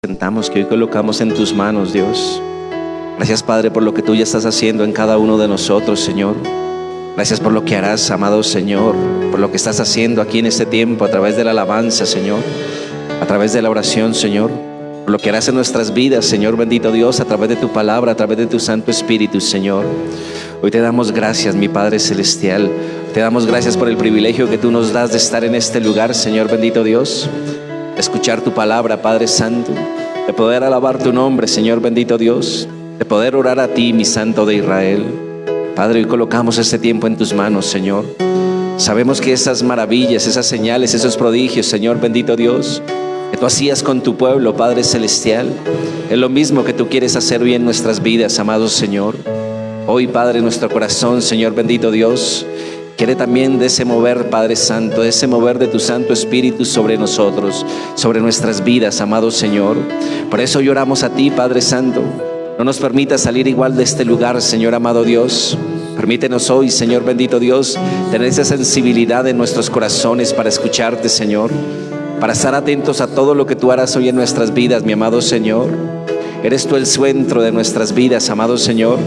presentamos, que hoy colocamos en tus manos, Dios. Gracias, Padre, por lo que tú ya estás haciendo en cada uno de nosotros, Señor. Gracias por lo que harás, amado Señor, por lo que estás haciendo aquí en este tiempo a través de la alabanza, Señor, a través de la oración, Señor, por lo que harás en nuestras vidas, Señor bendito Dios, a través de tu palabra, a través de tu Santo Espíritu, Señor. Hoy te damos gracias, mi Padre Celestial. Te damos gracias por el privilegio que tú nos das de estar en este lugar, Señor bendito Dios, de escuchar tu palabra, Padre Santo, de poder alabar tu nombre, Señor bendito Dios, de poder orar a ti, mi Santo de Israel. Padre, hoy colocamos este tiempo en tus manos, Señor. Sabemos que esas maravillas, esas señales, esos prodigios, Señor bendito Dios, que tú hacías con tu pueblo, Padre Celestial, es lo mismo que tú quieres hacer hoy en nuestras vidas, amado Señor. Hoy, Padre, nuestro corazón, Señor bendito Dios, quiere también de ese mover, Padre Santo, de ese mover de tu Santo Espíritu sobre nosotros, sobre nuestras vidas, amado Señor. Por eso lloramos a ti, Padre Santo. No nos permitas salir igual de este lugar, Señor amado Dios. Permítenos hoy, Señor bendito Dios, tener esa sensibilidad en nuestros corazones para escucharte, Señor, para estar atentos a todo lo que tú harás hoy en nuestras vidas, mi amado Señor. Eres tú el centro de nuestras vidas, amado Señor.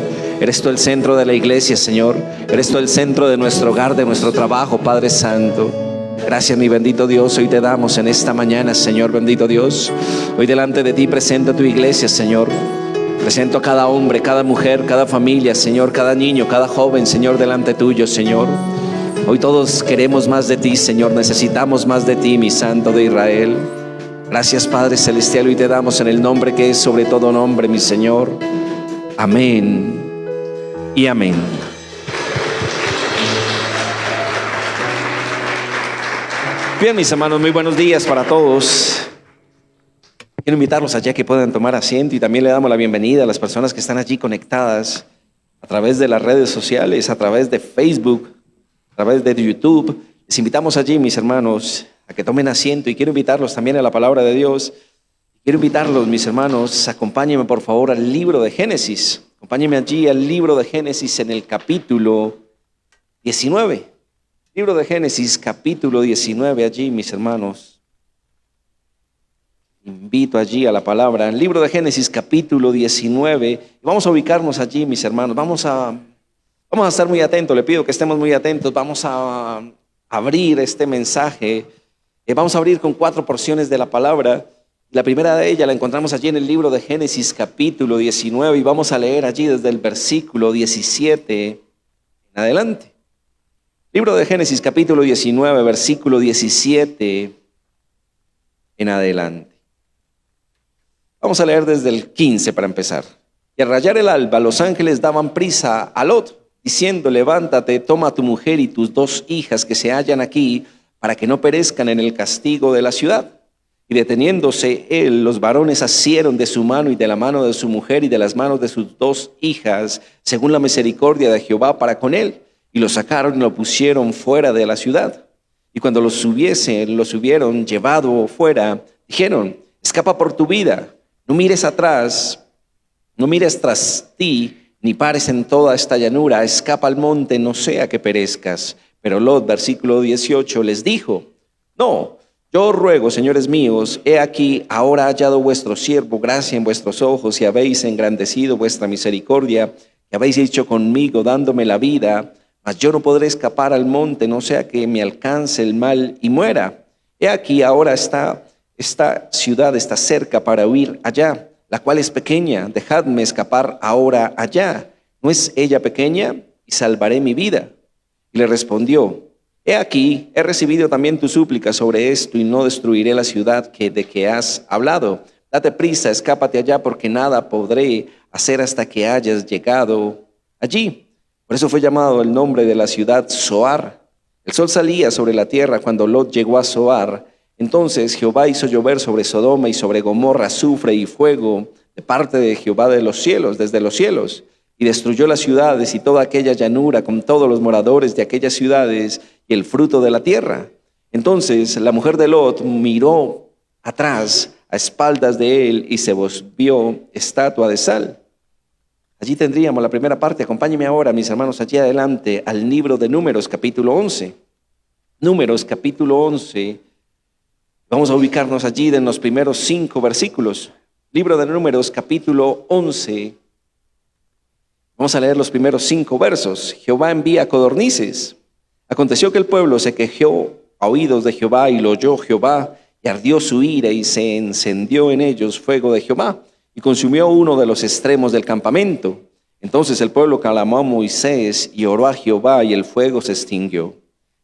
Eres tú el centro de la iglesia, Señor. Eres tú el centro de nuestro hogar, de nuestro trabajo, Padre Santo. Gracias, mi bendito Dios. Hoy te damos en esta mañana, Señor bendito Dios. Hoy delante de ti presento a tu iglesia, Señor. Presento a cada hombre, cada mujer, cada familia, Señor, cada niño, cada joven, Señor, delante tuyo, Señor. Hoy todos queremos más de ti, Señor. Necesitamos más de ti, mi Santo de Israel. Gracias, Padre Celestial. Hoy te damos en el nombre que es sobre todo nombre, mi Señor. Amén y amén. Bien, mis hermanos, muy buenos días para todos. Quiero invitarlos allá que puedan tomar asiento y también le damos la bienvenida a las personas que están allí conectadas a través de las redes sociales, a través de Facebook, a través de YouTube. Les invitamos allí, mis hermanos, a que tomen asiento y quiero invitarlos también a la palabra de Dios. Quiero invitarlos, mis hermanos, acompáñenme por favor al libro de Génesis. Acompáñenme allí al libro de Génesis en el capítulo 19. Libro de Génesis, capítulo 19, allí, mis hermanos. Invito allí a la palabra. El libro de Génesis, capítulo 19. Vamos a ubicarnos allí, mis hermanos. Vamos a estar muy atentos. Le pido que estemos muy atentos. Vamos a abrir este mensaje. Vamos a abrir con 4 porciones de la palabra. La primera de ellas la encontramos allí en el libro de Génesis, capítulo 19. Y vamos a leer allí desde el versículo 17 en adelante. Libro de Génesis, capítulo 19, versículo 17 en adelante. Vamos a leer desde el 15 para empezar. Y al rayar el alba, los ángeles daban prisa a Lot, diciendo: levántate, toma a tu mujer y tus 2 hijas que se hallan aquí, para que no perezcan en el castigo de la ciudad. Y deteniéndose él, los varones asieron de su mano y de la mano de su mujer y de las manos de sus 2 hijas, según la misericordia de Jehová para con él. Y lo sacaron y lo pusieron fuera de la ciudad. Y cuando los hubieron llevado fuera, dijeron: escapa por tu vida. No mires atrás, no mires tras ti, ni pares en toda esta llanura. Escapa al monte, no sea que perezcas. Pero Lot, versículo 18, les dijo: no, yo os ruego, señores míos, he aquí, ahora ha hallado vuestro siervo gracia en vuestros ojos, y habéis engrandecido vuestra misericordia, que habéis hecho conmigo, dándome la vida. Mas yo no podré escapar al monte, no sea que me alcance el mal y muera. He aquí, ahora esta ciudad está cerca para huir allá, la cual es pequeña. Dejadme escapar ahora allá. ¿No es ella pequeña? Y salvaré mi vida. Y le respondió: he aquí, he recibido también tu súplica sobre esto, y no destruiré la ciudad de que has hablado. Date prisa, escápate allá, porque nada podré hacer hasta que hayas llegado allí. Por eso fue llamado el nombre de la ciudad Zoar. El sol salía sobre la tierra cuando Lot llegó a Zoar. Entonces Jehová hizo llover sobre Sodoma y sobre Gomorra azufre y fuego de parte de Jehová de los cielos, desde los cielos, y destruyó las ciudades y toda aquella llanura con todos los moradores de aquellas ciudades y el fruto de la tierra. Entonces la mujer de Lot miró atrás a espaldas de él y se volvió estatua de sal. Allí tendríamos la primera parte. Acompáñenme ahora, mis hermanos, allí adelante al libro de Números, capítulo 11. Números, capítulo 11. Vamos a ubicarnos allí en los primeros 5 versículos. Libro de Números, capítulo 11. Vamos a leer los primeros 5 versos. Jehová envía codornices. Aconteció que el pueblo se quejó a oídos de Jehová y lo oyó Jehová, y ardió su ira y se encendió en ellos fuego de Jehová y consumió uno de los extremos del campamento. Entonces el pueblo clamó a Moisés y oró a Jehová, y el fuego se extinguió.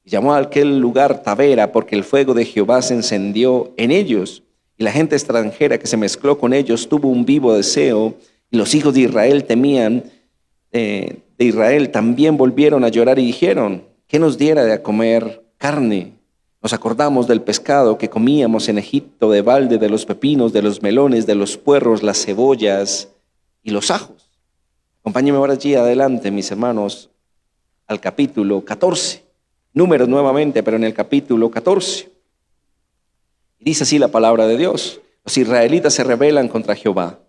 Y llamó a aquel lugar Tabera, porque el fuego de Jehová se encendió en ellos. Y la gente extranjera que se mezcló con ellos tuvo un vivo deseo, y los hijos de Israel temían de Israel también volvieron a llorar y dijeron: ¿qué nos diera de comer carne? Nos acordamos del pescado que comíamos en Egipto, de balde, de los pepinos, de los melones, de los puerros, las cebollas y los ajos. Acompáñenme ahora allí adelante, mis hermanos, al capítulo 14. Números nuevamente, pero en el capítulo 14. Y dice así la palabra de Dios: los israelitas se rebelan contra Jehová.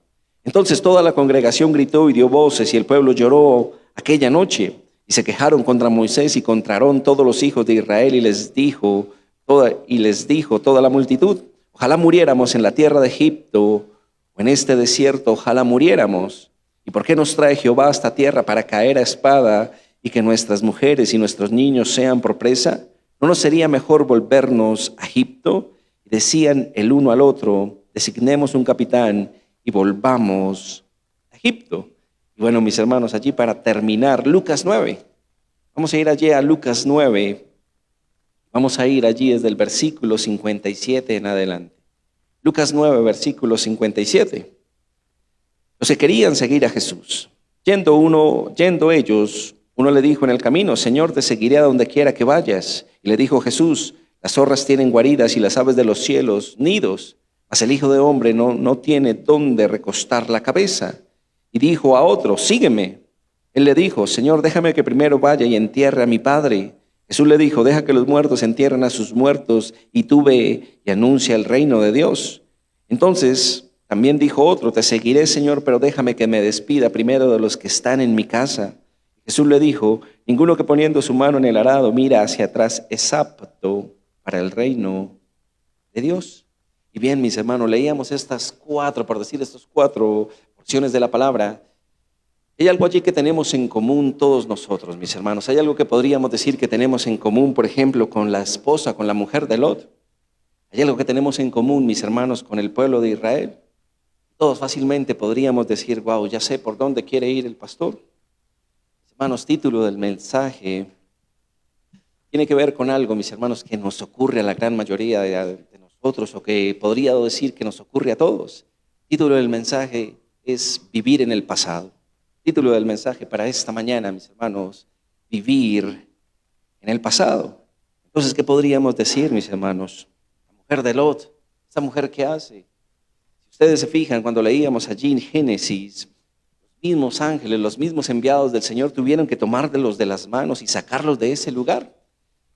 Entonces toda la congregación gritó y dio voces, y el pueblo lloró aquella noche. Y se quejaron contra Moisés y contra Aarón todos los hijos de Israel, y les dijo toda la multitud: ojalá muriéramos en la tierra de Egipto, o en este desierto, ojalá muriéramos. ¿Y por qué nos trae Jehová a esta tierra para caer a espada, y que nuestras mujeres y nuestros niños sean por presa? ¿No nos sería mejor volvernos a Egipto? Y decían el uno al otro: designemos un capitán y volvamos a Egipto. Y bueno, mis hermanos, allí para terminar, Lucas 9. Vamos a ir allí a Lucas 9. Vamos a ir allí desde el versículo 57 en adelante. Lucas 9, versículo 57. Los que querían seguir a Jesús. Yendo ellos, uno le dijo en el camino: Señor, te seguiré a donde quiera que vayas. Y le dijo Jesús: las zorras tienen guaridas y las aves de los cielos nidos, mas el Hijo del Hombre no tiene dónde recostar la cabeza. Y dijo a otro: sígueme. Él le dijo: Señor, déjame que primero vaya y entierre a mi padre. Jesús le dijo: deja que los muertos entierren a sus muertos, y tú ve y anuncia el reino de Dios. Entonces también dijo otro: te seguiré, Señor, pero déjame que me despida primero de los que están en mi casa. Jesús le dijo: ninguno que poniendo su mano en el arado mira hacia atrás es apto para el reino de Dios. Y bien, mis hermanos, leíamos estas 4 porciones de la palabra. Hay algo allí que tenemos en común todos nosotros, mis hermanos. Hay algo que podríamos decir que tenemos en común, por ejemplo, con la esposa, con la mujer de Lot. Hay algo que tenemos en común, mis hermanos, con el pueblo de Israel. Todos fácilmente podríamos decir: wow, ya sé por dónde quiere ir el pastor. Mis hermanos, título del mensaje tiene que ver con algo, mis hermanos, que nos ocurre a la gran mayoría de nosotros, o que podría decir que nos ocurre a todos. Título del mensaje es vivir en el pasado. Título del mensaje para esta mañana, mis hermanos: vivir en el pasado. Entonces, ¿qué podríamos decir, mis hermanos? La mujer de Lot, ¿esta mujer qué hace? Si ustedes se fijan, cuando leíamos allí en Génesis, los mismos ángeles, los mismos enviados del Señor tuvieron que tomarlos de las manos y sacarlos de ese lugar.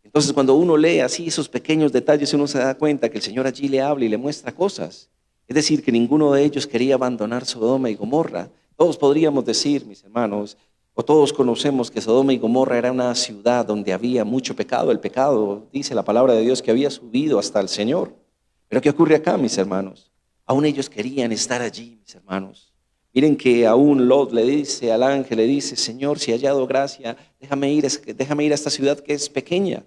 Entonces, cuando uno lee así esos pequeños detalles, uno se da cuenta que el Señor allí le habla y le muestra cosas. Es decir, que ninguno de ellos quería abandonar Sodoma y Gomorra. Todos podríamos decir, mis hermanos, o todos conocemos que Sodoma y Gomorra era una ciudad donde había mucho pecado. El pecado, dice la palabra de Dios, que había subido hasta el Señor. Pero ¿qué ocurre acá, mis hermanos? Aún ellos querían estar allí, mis hermanos. Miren que aún Lot le dice al ángel, le dice: Señor, si he hallado gracia, déjame ir a esta ciudad que es pequeña.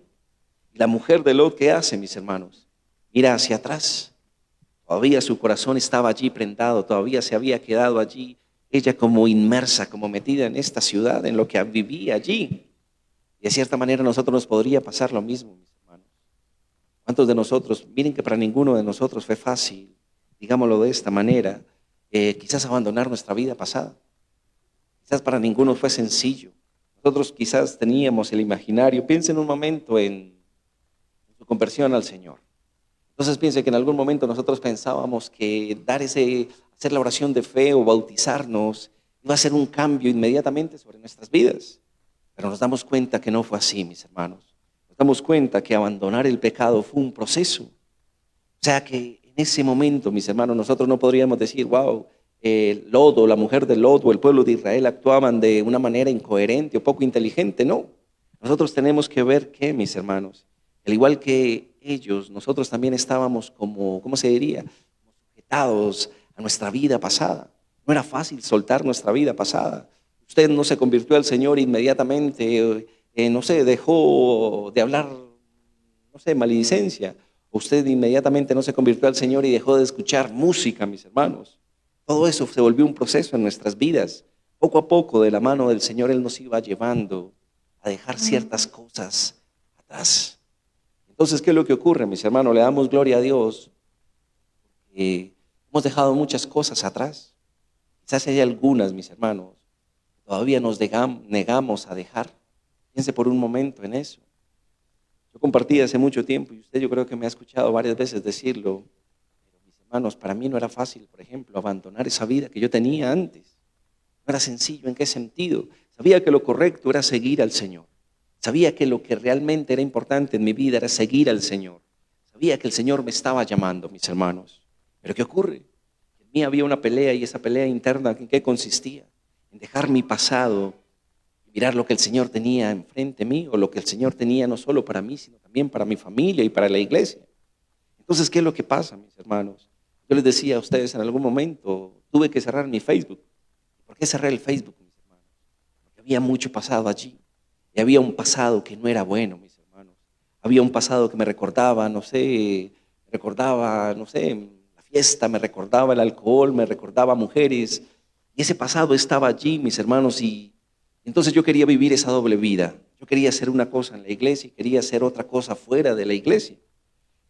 Y la mujer de Lot, ¿qué hace, mis hermanos? Mira hacia atrás. Todavía su corazón estaba allí prendado, todavía se había quedado allí, ella como inmersa, como metida en esta ciudad, en lo que vivía allí. Y de cierta manera a nosotros nos podría pasar lo mismo, mis hermanos. ¿Cuántos de nosotros? Miren que para ninguno de nosotros fue fácil, digámoslo de esta manera, quizás abandonar nuestra vida pasada. Quizás para ninguno fue sencillo. Nosotros quizás teníamos el imaginario. Piensen un momento en su conversión al Señor. Entonces piense que en algún momento nosotros pensábamos que hacer la oración de fe o bautizarnos iba a ser un cambio inmediatamente sobre nuestras vidas. Pero nos damos cuenta que no fue así, mis hermanos. Nos damos cuenta que abandonar el pecado fue un proceso. O sea que en ese momento, mis hermanos, nosotros no podríamos decir: wow, Lot o la mujer de Lot o el pueblo de Israel actuaban de una manera incoherente o poco inteligente. No. Nosotros tenemos que ver que, mis hermanos, al igual que ellos, nosotros también estábamos como, ¿cómo se diría? Sujetados a nuestra vida pasada. No era fácil soltar nuestra vida pasada. Usted no se convirtió al Señor inmediatamente, no sé, dejó de hablar, no sé, maledicencia. Usted inmediatamente no se convirtió al Señor y dejó de escuchar música, mis hermanos. Todo eso se volvió un proceso en nuestras vidas. Poco a poco, de la mano del Señor, Él nos iba llevando a dejar ciertas cosas atrás. Entonces, ¿qué es lo que ocurre, mis hermanos? Le damos gloria a Dios. Hemos dejado muchas cosas atrás. Quizás hay algunas, mis hermanos, que todavía nos negamos a dejar. Piense por un momento en eso. Yo compartí hace mucho tiempo, y usted yo creo que me ha escuchado varias veces decirlo, pero mis hermanos, para mí no era fácil, por ejemplo, abandonar esa vida que yo tenía antes. No era sencillo. ¿En qué sentido? Sabía que lo correcto era seguir al Señor. Sabía que lo que realmente era importante en mi vida era seguir al Señor. Sabía que el Señor me estaba llamando, mis hermanos. Pero ¿qué ocurre? En mí había una pelea, y esa pelea interna, ¿en qué consistía? En dejar mi pasado y mirar lo que el Señor tenía enfrente de mí, o lo que el Señor tenía no solo para mí, sino también para mi familia y para la iglesia. Entonces, ¿qué es lo que pasa, mis hermanos? Yo les decía a ustedes en algún momento, tuve que cerrar mi Facebook. ¿Por qué cerré el Facebook, mis hermanos? Porque había mucho pasado allí. Y había un pasado que no era bueno, mis hermanos. Había un pasado que me recordaba, no sé, la fiesta, me recordaba el alcohol, me recordaba mujeres. Y ese pasado estaba allí, mis hermanos, y entonces yo quería vivir esa doble vida. Yo quería hacer una cosa en la iglesia y quería hacer otra cosa fuera de la iglesia.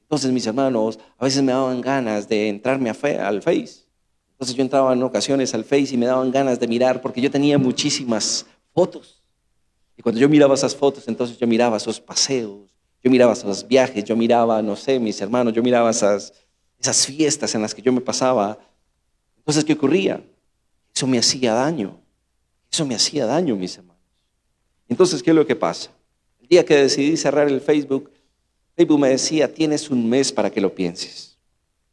Entonces, mis hermanos, a veces me daban ganas de entrarme al Face. Entonces yo entraba en ocasiones al Face y me daban ganas de mirar, porque yo tenía muchísimas fotos. Y cuando yo miraba esas fotos, entonces yo miraba esos paseos, yo miraba esos viajes, yo miraba, no sé, mis hermanos, yo miraba esas fiestas en las que yo me pasaba. Entonces, ¿qué ocurría? Eso me hacía daño. Eso me hacía daño, mis hermanos. Entonces, ¿qué es lo que pasa? El día que decidí cerrar el Facebook, Facebook me decía: tienes un mes para que lo pienses.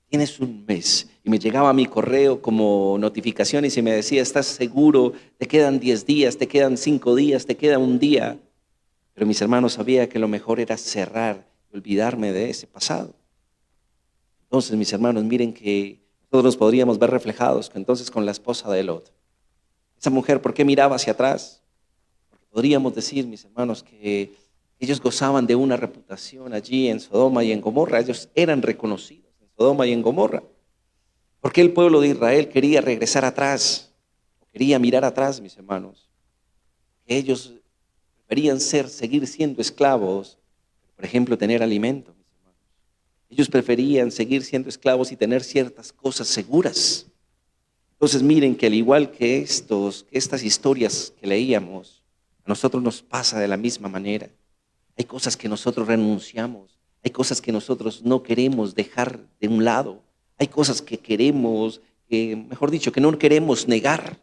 Tienes un mes. Y me llegaba a mi correo como notificaciones y me decía: ¿estás seguro? Te quedan 10 días, te quedan 5 días, te queda un día. Pero mis hermanos, sabía que lo mejor era cerrar y olvidarme de ese pasado. Entonces, mis hermanos, miren que nosotros nos podríamos ver reflejados entonces con la esposa de Lot. Esa mujer, ¿por qué miraba hacia atrás? Porque podríamos decir, mis hermanos, que ellos gozaban de una reputación allí en Sodoma y en Gomorra. Ellos eran reconocidos en Sodoma y en Gomorra. ¿Por qué el pueblo de Israel quería regresar atrás? Quería mirar atrás, mis hermanos. Que ellos preferían seguir siendo esclavos, por ejemplo, tener alimento, mis hermanos. Ellos preferían seguir siendo esclavos y tener ciertas cosas seguras. Entonces, miren que al igual que estas historias que leíamos, a nosotros nos pasa de la misma manera. Hay cosas que nosotros renunciamos, hay cosas que nosotros no queremos dejar de un lado, hay cosas que queremos, mejor dicho, que no queremos negar.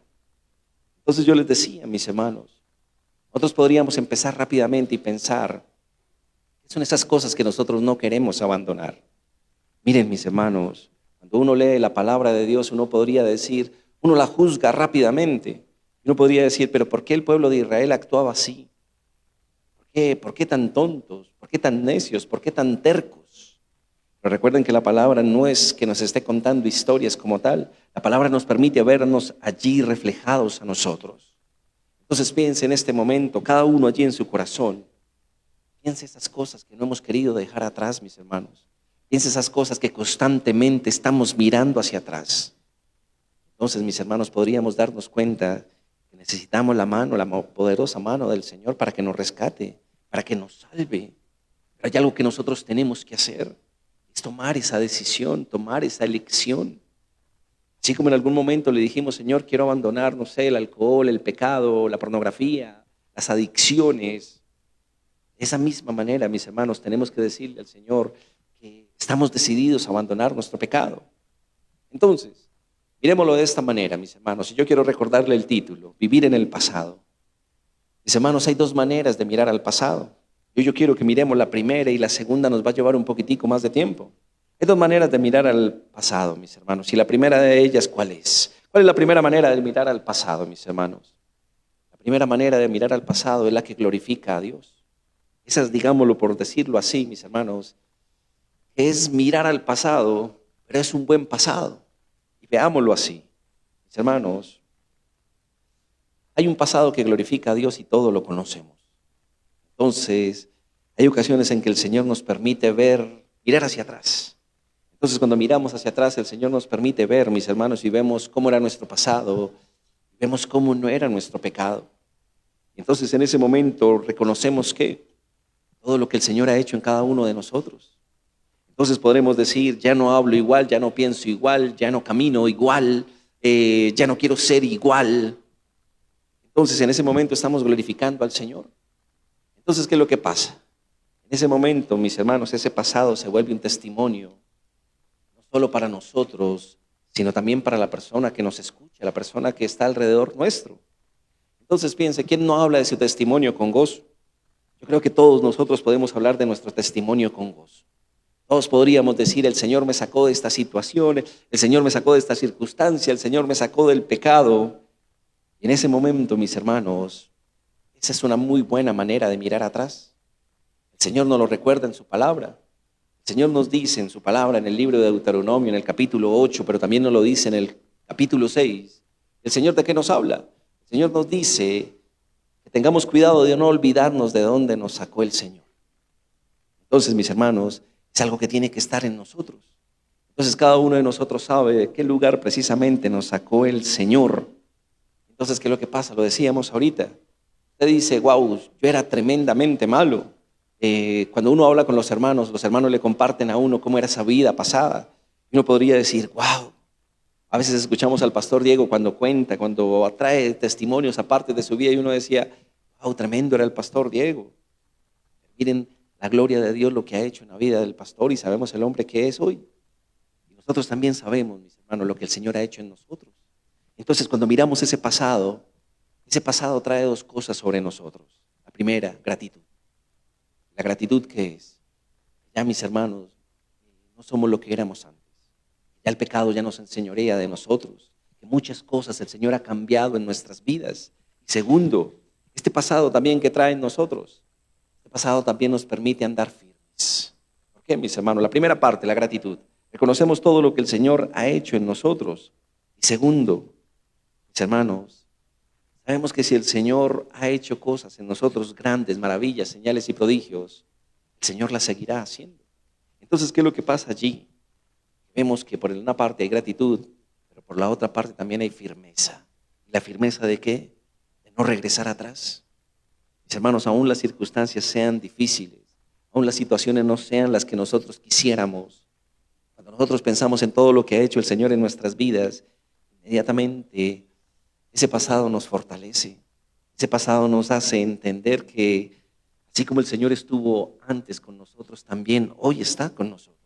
Entonces yo les decía, mis hermanos, nosotros podríamos empezar rápidamente y pensar, ¿qué son esas cosas que nosotros no queremos abandonar? Miren, mis hermanos, cuando uno lee la palabra de Dios, uno podría decir, uno la juzga rápidamente. Uno podría decir, pero ¿por qué el pueblo de Israel actuaba así? ¿Por qué tan tontos? ¿Por qué tan necios? ¿Por qué tan tercos? Pero recuerden que la palabra no es que nos esté contando historias como tal. La palabra nos permite vernos allí reflejados a nosotros. Entonces piense en este momento, cada uno allí en su corazón. Piense esas cosas que no hemos querido dejar atrás, mis hermanos. Piense esas cosas que constantemente estamos mirando hacia atrás. Entonces, mis hermanos, podríamos darnos cuenta que necesitamos la poderosa mano del Señor para que nos rescate, para que nos salve. Pero hay algo que nosotros tenemos que hacer, es tomar esa decisión, tomar esa elección. Así como en algún momento le dijimos, Señor, quiero abandonar, no sé, el alcohol, el pecado, la pornografía, las adicciones. De esa misma manera, mis hermanos, tenemos que decirle al Señor que estamos decididos a abandonar nuestro pecado. Entonces, miremoslo de esta manera, mis hermanos, y yo quiero recordarle el título, Vivir en el pasado. Mis hermanos, hay dos maneras de mirar al pasado. Yo quiero que miremos la primera, y la segunda nos va a llevar un poquitico más de tiempo. Hay dos maneras de mirar al pasado, mis hermanos, y la primera de ellas, ¿cuál es? ¿Cuál es la primera manera de mirar al pasado, mis hermanos? La primera manera de mirar al pasado es la que glorifica a Dios. Esa es, digámoslo por decirlo así, mis hermanos, es mirar al pasado, pero es un buen pasado. Veámoslo así. Mis hermanos, hay un pasado que glorifica a Dios y todo lo conocemos. Entonces, hay ocasiones en que el Señor nos permite mirar hacia atrás. Entonces, cuando miramos hacia atrás, el Señor nos permite ver, mis hermanos, y vemos cómo era nuestro pasado, vemos cómo no era nuestro pecado. Entonces, en ese momento reconocemos que todo lo que el Señor ha hecho en cada uno de nosotros. Entonces podremos decir, ya no hablo igual, ya no pienso igual, ya no camino igual, ya no quiero ser igual. Entonces, en ese momento estamos glorificando al Señor. Entonces, ¿qué es lo que pasa? En ese momento, mis hermanos, ese pasado se vuelve un testimonio, no solo para nosotros, sino también para la persona que nos escucha, la persona que está alrededor nuestro. Entonces, piense, ¿quién no habla de su testimonio con gozo? Yo creo que todos nosotros podemos hablar de nuestro testimonio con gozo. Todos podríamos decir, el Señor me sacó de esta situación, el Señor me sacó de esta circunstancia, el Señor me sacó del pecado. Y en ese momento, mis hermanos, esa es una muy buena manera de mirar atrás. El Señor nos lo recuerda en su palabra. El Señor nos dice en su palabra, en el libro de Deuteronomio, en el capítulo 8, pero también nos lo dice en el capítulo 6. ¿El Señor de qué nos habla? El Señor nos dice que tengamos cuidado de no olvidarnos de dónde nos sacó el Señor. Entonces, mis hermanos, es algo que tiene que estar en nosotros. Entonces, cada uno de nosotros sabe de qué lugar precisamente nos sacó el Señor. Entonces, ¿qué es lo que pasa? Lo decíamos ahorita. Usted dice, wow, yo era tremendamente malo. Cuando uno habla con los hermanos le comparten a uno cómo era esa vida pasada. Y uno podría decir, wow. A veces escuchamos al pastor Diego cuando cuenta, cuando trae testimonios aparte de su vida y uno decía, wow, tremendo era el pastor Diego. Miren la gloria de Dios, lo que ha hecho en la vida del pastor y sabemos el hombre que es hoy. Y nosotros también sabemos, mis hermanos, lo que el Señor ha hecho en nosotros. Entonces, cuando miramos ese pasado trae dos cosas sobre nosotros. La primera, gratitud. La gratitud, ¿qué es? Ya, mis hermanos, no somos lo que éramos antes. Ya el pecado ya nos enseñorea de nosotros, que muchas cosas el Señor ha cambiado en nuestras vidas. Y segundo, este pasado también que trae en nosotros, este pasado también nos permite andar firmes. ¿Por qué, mis hermanos? La primera parte, la gratitud. Reconocemos todo lo que el Señor ha hecho en nosotros. Y segundo, mis hermanos, sabemos que si el Señor ha hecho cosas en nosotros grandes, maravillas, señales y prodigios, el Señor las seguirá haciendo. Entonces, ¿qué es lo que pasa allí? Vemos que por una parte hay gratitud, pero por la otra parte también hay firmeza. ¿Y la firmeza de qué? De no regresar atrás. Mis hermanos, aún las circunstancias sean difíciles, aún las situaciones no sean las que nosotros quisiéramos, cuando nosotros pensamos en todo lo que ha hecho el Señor en nuestras vidas, inmediatamente ese pasado nos fortalece. Ese pasado nos hace entender que así como el Señor estuvo antes con nosotros, también hoy está con nosotros.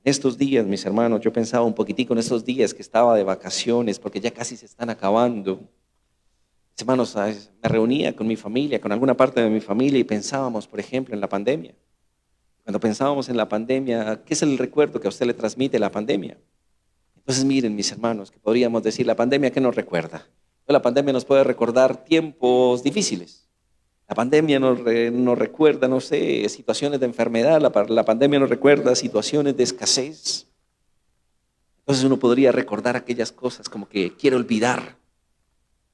En estos días, mis hermanos, yo pensaba un poquitico en estos días que estaba de vacaciones, porque ya casi se están acabando. Mis hermanos, me reunía con mi familia, con alguna parte de mi familia, y pensábamos, por ejemplo, en la pandemia. Cuando pensábamos en la pandemia, ¿qué es el recuerdo que a usted le transmite la pandemia? Entonces, miren, mis hermanos, que podríamos decir, la pandemia, ¿qué nos recuerda? La pandemia nos puede recordar tiempos difíciles. La pandemia nos recuerda, no sé, situaciones de enfermedad. La pandemia nos recuerda situaciones de escasez. Entonces uno podría recordar aquellas cosas como que quiere olvidar.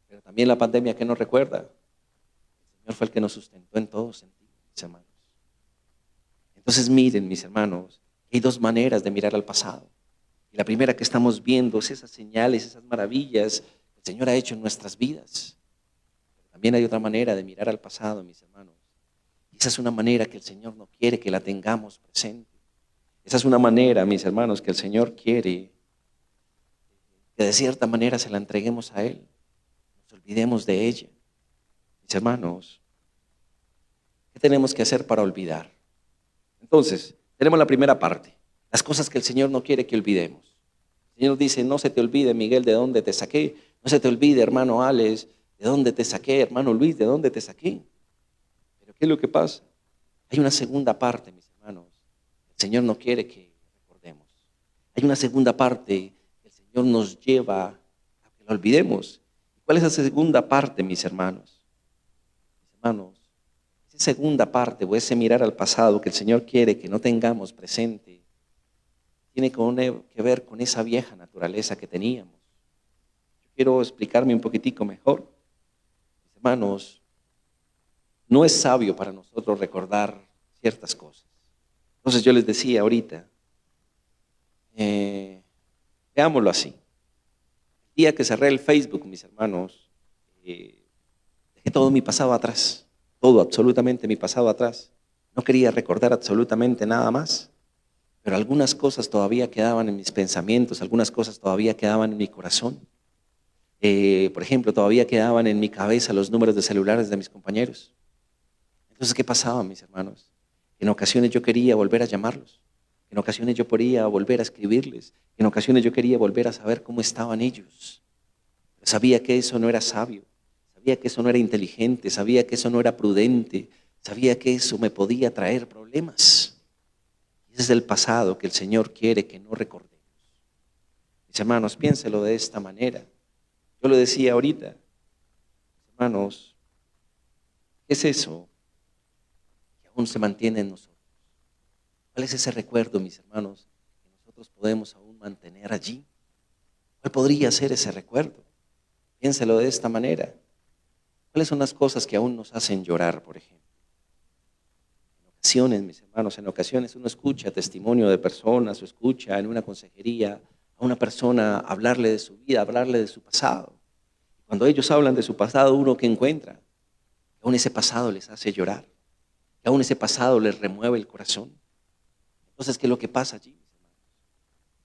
Pero también la pandemia, ¿qué nos recuerda? El Señor fue el que nos sustentó en todo sentido, mis hermanos. Entonces miren, mis hermanos, hay dos maneras de mirar al pasado. Y la primera que estamos viendo es esas señales, esas maravillas que el Señor ha hecho en nuestras vidas. Pero también hay otra manera de mirar al pasado, mis hermanos. Y esa es una manera que el Señor no quiere que la tengamos presente. Esa es una manera, mis hermanos, que el Señor quiere que de cierta manera se la entreguemos a Él. Nos olvidemos de ella. Mis hermanos, ¿qué tenemos que hacer para olvidar? Entonces, tenemos la primera parte. Las cosas que el Señor no quiere que olvidemos. El Señor dice, no se te olvide, Miguel, de dónde te saqué. No se te olvide, hermano Alex, de dónde te saqué. Hermano Luis, de dónde te saqué. Pero ¿qué es lo que pasa? Hay una segunda parte, mis hermanos. El Señor no quiere que recordemos. Hay una segunda parte que el Señor nos lleva a que la olvidemos. ¿Cuál es esa segunda parte, mis hermanos? Mis hermanos, esa segunda parte o ese mirar al pasado que el Señor quiere que no tengamos presente tiene que ver con esa vieja naturaleza que teníamos. Yo quiero explicarme un poquitico mejor. Mis hermanos, no es sabio para nosotros recordar ciertas cosas. Entonces yo les decía ahorita, veámoslo así. El día que cerré el Facebook, mis hermanos, dejé todo mi pasado atrás, todo, absolutamente mi pasado atrás. No quería recordar absolutamente nada más, pero algunas cosas todavía quedaban en mis pensamientos, algunas cosas todavía quedaban en mi corazón. Por ejemplo, todavía quedaban en mi cabeza los números de celulares de mis compañeros. Entonces, ¿qué pasaba, mis hermanos? En ocasiones yo quería volver a llamarlos, en ocasiones yo quería volver a escribirles, en ocasiones yo quería volver a saber cómo estaban ellos. Pero sabía que eso no era sabio, sabía que eso no era inteligente, sabía que eso no era prudente, sabía que eso me podía traer problemas. Ese es el pasado que el Señor quiere que no recordemos. Mis hermanos, piénselo de esta manera. Yo lo decía ahorita, hermanos, ¿qué es eso que aún se mantiene en nosotros? ¿Cuál es ese recuerdo, mis hermanos, que nosotros podemos aún mantener allí? ¿Cuál podría ser ese recuerdo? Piénselo de esta manera. ¿Cuáles son las cosas que aún nos hacen llorar, por ejemplo? En ocasiones, mis hermanos, en ocasiones uno escucha testimonio de personas o escucha en una consejería a una persona hablarle de su vida, hablarle de su pasado. Cuando ellos hablan de su pasado, uno que encuentra, aún ese pasado les hace llorar, que aún ese pasado les remueve el corazón. Entonces, ¿qué es lo que pasa allí, mis hermanos?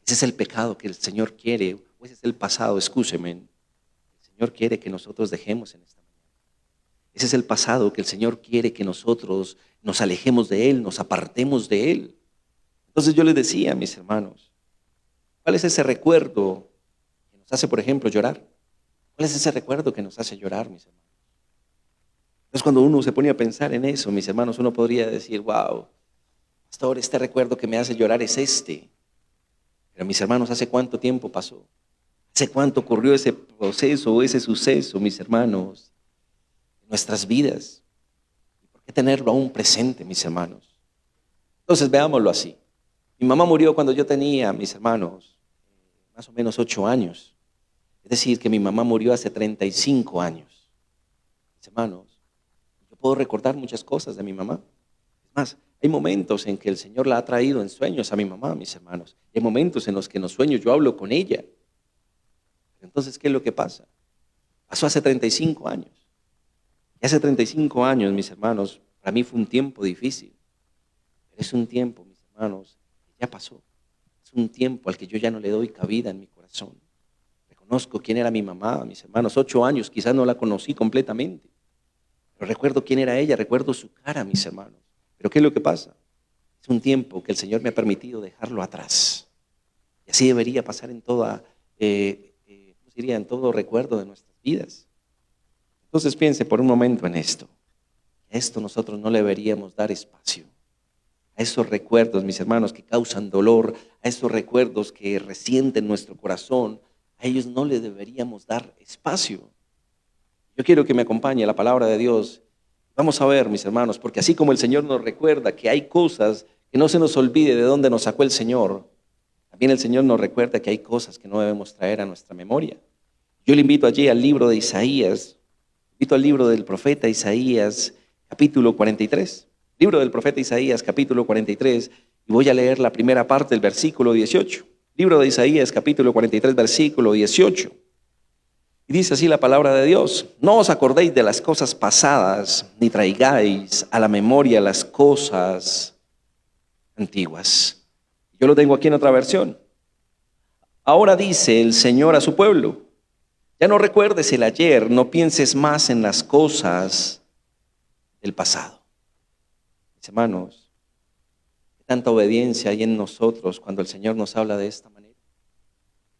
Ese es el pecado que el Señor quiere, o ese es el pasado, escúcheme, el Señor quiere que nosotros dejemos en esta mañana. Ese es el pasado que el Señor quiere que nosotros nos alejemos de Él, nos apartemos de Él. Entonces yo les decía, mis hermanos, ¿cuál es ese recuerdo que nos hace, por ejemplo, llorar? ¿Cuál es ese recuerdo que nos hace llorar, mis hermanos? Entonces cuando uno se pone a pensar en eso, mis hermanos, uno podría decir, wow, pastor, este recuerdo que me hace llorar es este. Pero mis hermanos, ¿hace cuánto tiempo pasó? ¿Hace cuánto ocurrió ese proceso o ese suceso, mis hermanos, en nuestras vidas? ¿Y por qué tenerlo aún presente, mis hermanos? Entonces veámoslo así. Mi mamá murió cuando yo tenía, mis hermanos, más o menos 8 años. Es decir, que mi mamá murió hace 35 años. Mis hermanos, yo puedo recordar muchas cosas de mi mamá. Es más, hay momentos en que el Señor la ha traído en sueños a mi mamá, mis hermanos. Hay momentos en los que en los sueños yo hablo con ella. Entonces, ¿qué es lo que pasa? Pasó hace 35 años. Y hace 35 años, mis hermanos, para mí fue un tiempo difícil. Pero es un tiempo, mis hermanos, que ya pasó. Es un tiempo al que yo ya no le doy cabida en mi corazón. Reconozco quién era mi mamá, mis hermanos. 8 años, quizás no la conocí completamente. Pero recuerdo quién era ella, recuerdo su cara, mis hermanos. Pero ¿qué es lo que pasa? Es un tiempo que el Señor me ha permitido dejarlo atrás. Y así debería pasar en toda, ¿cómo se diría? En todo recuerdo de nuestras vidas. Entonces piense por un momento en esto. A esto nosotros no le deberíamos dar espacio. A esos recuerdos, mis hermanos, que causan dolor, a esos recuerdos que resienten nuestro corazón, a ellos no le deberíamos dar espacio. Yo quiero que me acompañe la palabra de Dios. Vamos a ver, mis hermanos, porque así como el Señor nos recuerda que hay cosas que no se nos olvide de dónde nos sacó el Señor, también el Señor nos recuerda que hay cosas que no debemos traer a nuestra memoria. Yo le invito allí al libro de Isaías, invito al libro del profeta Isaías, capítulo 43. Libro del profeta Isaías, capítulo 43, y voy a leer la primera parte del versículo 18. Libro de Isaías, capítulo 43, versículo 18. Y dice así la palabra de Dios: no os acordéis de las cosas pasadas, ni traigáis a la memoria las cosas antiguas. Yo lo tengo aquí en otra versión. Ahora dice el Señor a su pueblo: ya no recuerdes el ayer, no pienses más en las cosas del pasado. Mis hermanos, ¿qué tanta obediencia hay en nosotros cuando el Señor nos habla de esta manera?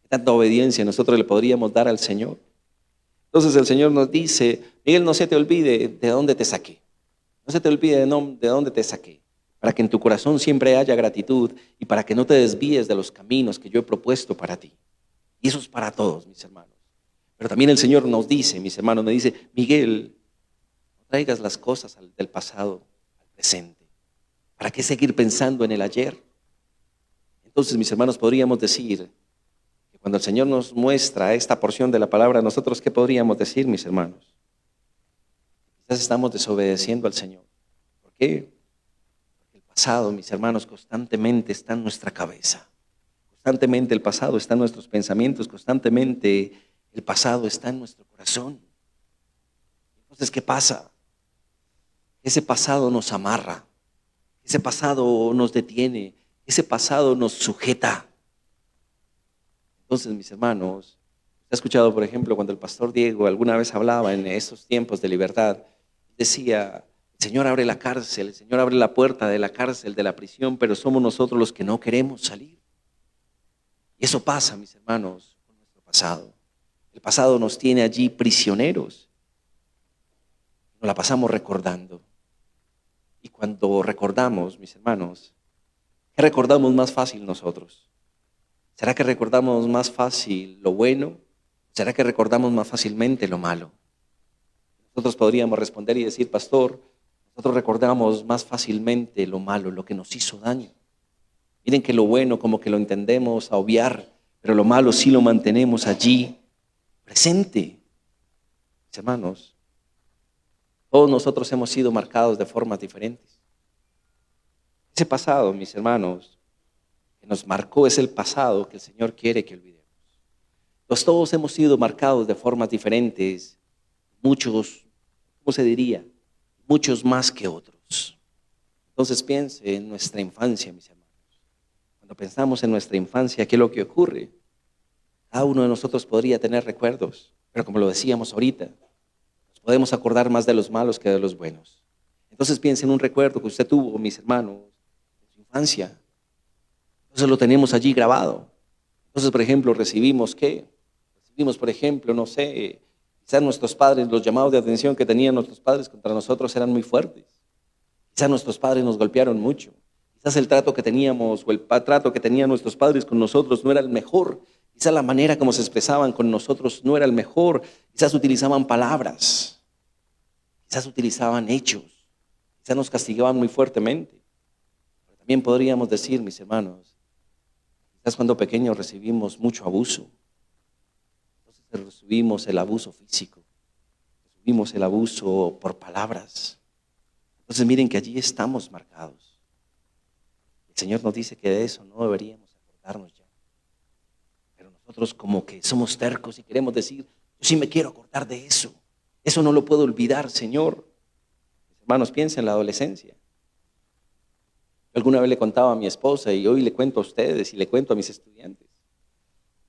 ¿Qué tanta obediencia nosotros le podríamos dar al Señor? Entonces el Señor nos dice: Miguel, no se te olvide de dónde te saqué. No se te olvide de dónde te saqué. Para que en tu corazón siempre haya gratitud y para que no te desvíes de los caminos que yo he propuesto para ti. Y eso es para todos, mis hermanos. Pero también el Señor nos dice, mis hermanos, me dice: Miguel, no traigas las cosas del pasado al presente. ¿Para qué seguir pensando en el ayer? Entonces, mis hermanos, podríamos decir que cuando el Señor nos muestra esta porción de la palabra, nosotros, ¿qué podríamos decir, mis hermanos? Quizás estamos desobedeciendo al Señor. ¿Por qué? Porque el pasado, mis hermanos, constantemente está en nuestra cabeza. Constantemente el pasado está en nuestros pensamientos, constantemente el pasado está en nuestro corazón. Entonces, ¿qué pasa? Ese pasado nos amarra, ese pasado nos detiene, ese pasado nos sujeta. Entonces, mis hermanos, he escuchado, por ejemplo, cuando el pastor Diego alguna vez hablaba en esos tiempos de libertad, decía, el Señor abre la cárcel, el Señor abre la puerta de la cárcel, de la prisión, pero somos nosotros los que no queremos salir. Y eso pasa, mis hermanos, con nuestro pasado. El pasado nos tiene allí prisioneros. Nos la pasamos recordando. Y cuando recordamos, mis hermanos, ¿qué recordamos más fácil nosotros? ¿Será que recordamos más fácil lo bueno? ¿Será que recordamos más fácilmente lo malo? Nosotros podríamos responder y decir, pastor, nosotros recordamos más fácilmente lo malo, lo que nos hizo daño. Miren que lo bueno como que lo entendemos a obviar, pero lo malo sí lo mantenemos allí presente. Mis hermanos, todos nosotros hemos sido marcados de formas diferentes. Ese pasado, mis hermanos, que nos marcó es el pasado que el Señor quiere que olvidemos. Pues todos hemos sido marcados de formas diferentes, muchos, ¿cómo se diría? Muchos más que otros. Entonces piense en nuestra infancia, mis hermanos. Cuando pensamos en nuestra infancia, ¿qué es lo que ocurre? Cada uno de nosotros podría tener recuerdos, pero como lo decíamos ahorita, nos podemos acordar más de los malos que de los buenos. Entonces piense en un recuerdo que usted tuvo, mis hermanos, en su infancia. Entonces lo tenemos allí grabado. Entonces, por ejemplo, recibimos, por ejemplo, no sé, quizás nuestros padres, los llamados de atención que tenían nuestros padres contra nosotros eran muy fuertes. Quizás nuestros padres nos golpearon mucho. Quizás el trato que teníamos o el trato que tenían nuestros padres con nosotros no era el mejor. Quizás la manera como se expresaban con nosotros no era el mejor. Quizás utilizaban palabras. Quizás utilizaban hechos. Quizás nos castigaban muy fuertemente. Pero también podríamos decir, mis hermanos, quizás cuando pequeños recibimos mucho abuso. Entonces recibimos el abuso físico. Recibimos el abuso por palabras. Entonces miren que allí estamos marcados. El Señor nos dice que de eso no deberíamos acordarnos ya. Pero nosotros como que somos tercos y queremos decir, yo sí me quiero acordar de eso. Eso no lo puedo olvidar, Señor. Mis hermanos, piensen en la adolescencia. Yo alguna vez le contaba a mi esposa y hoy le cuento a ustedes y le cuento a mis estudiantes.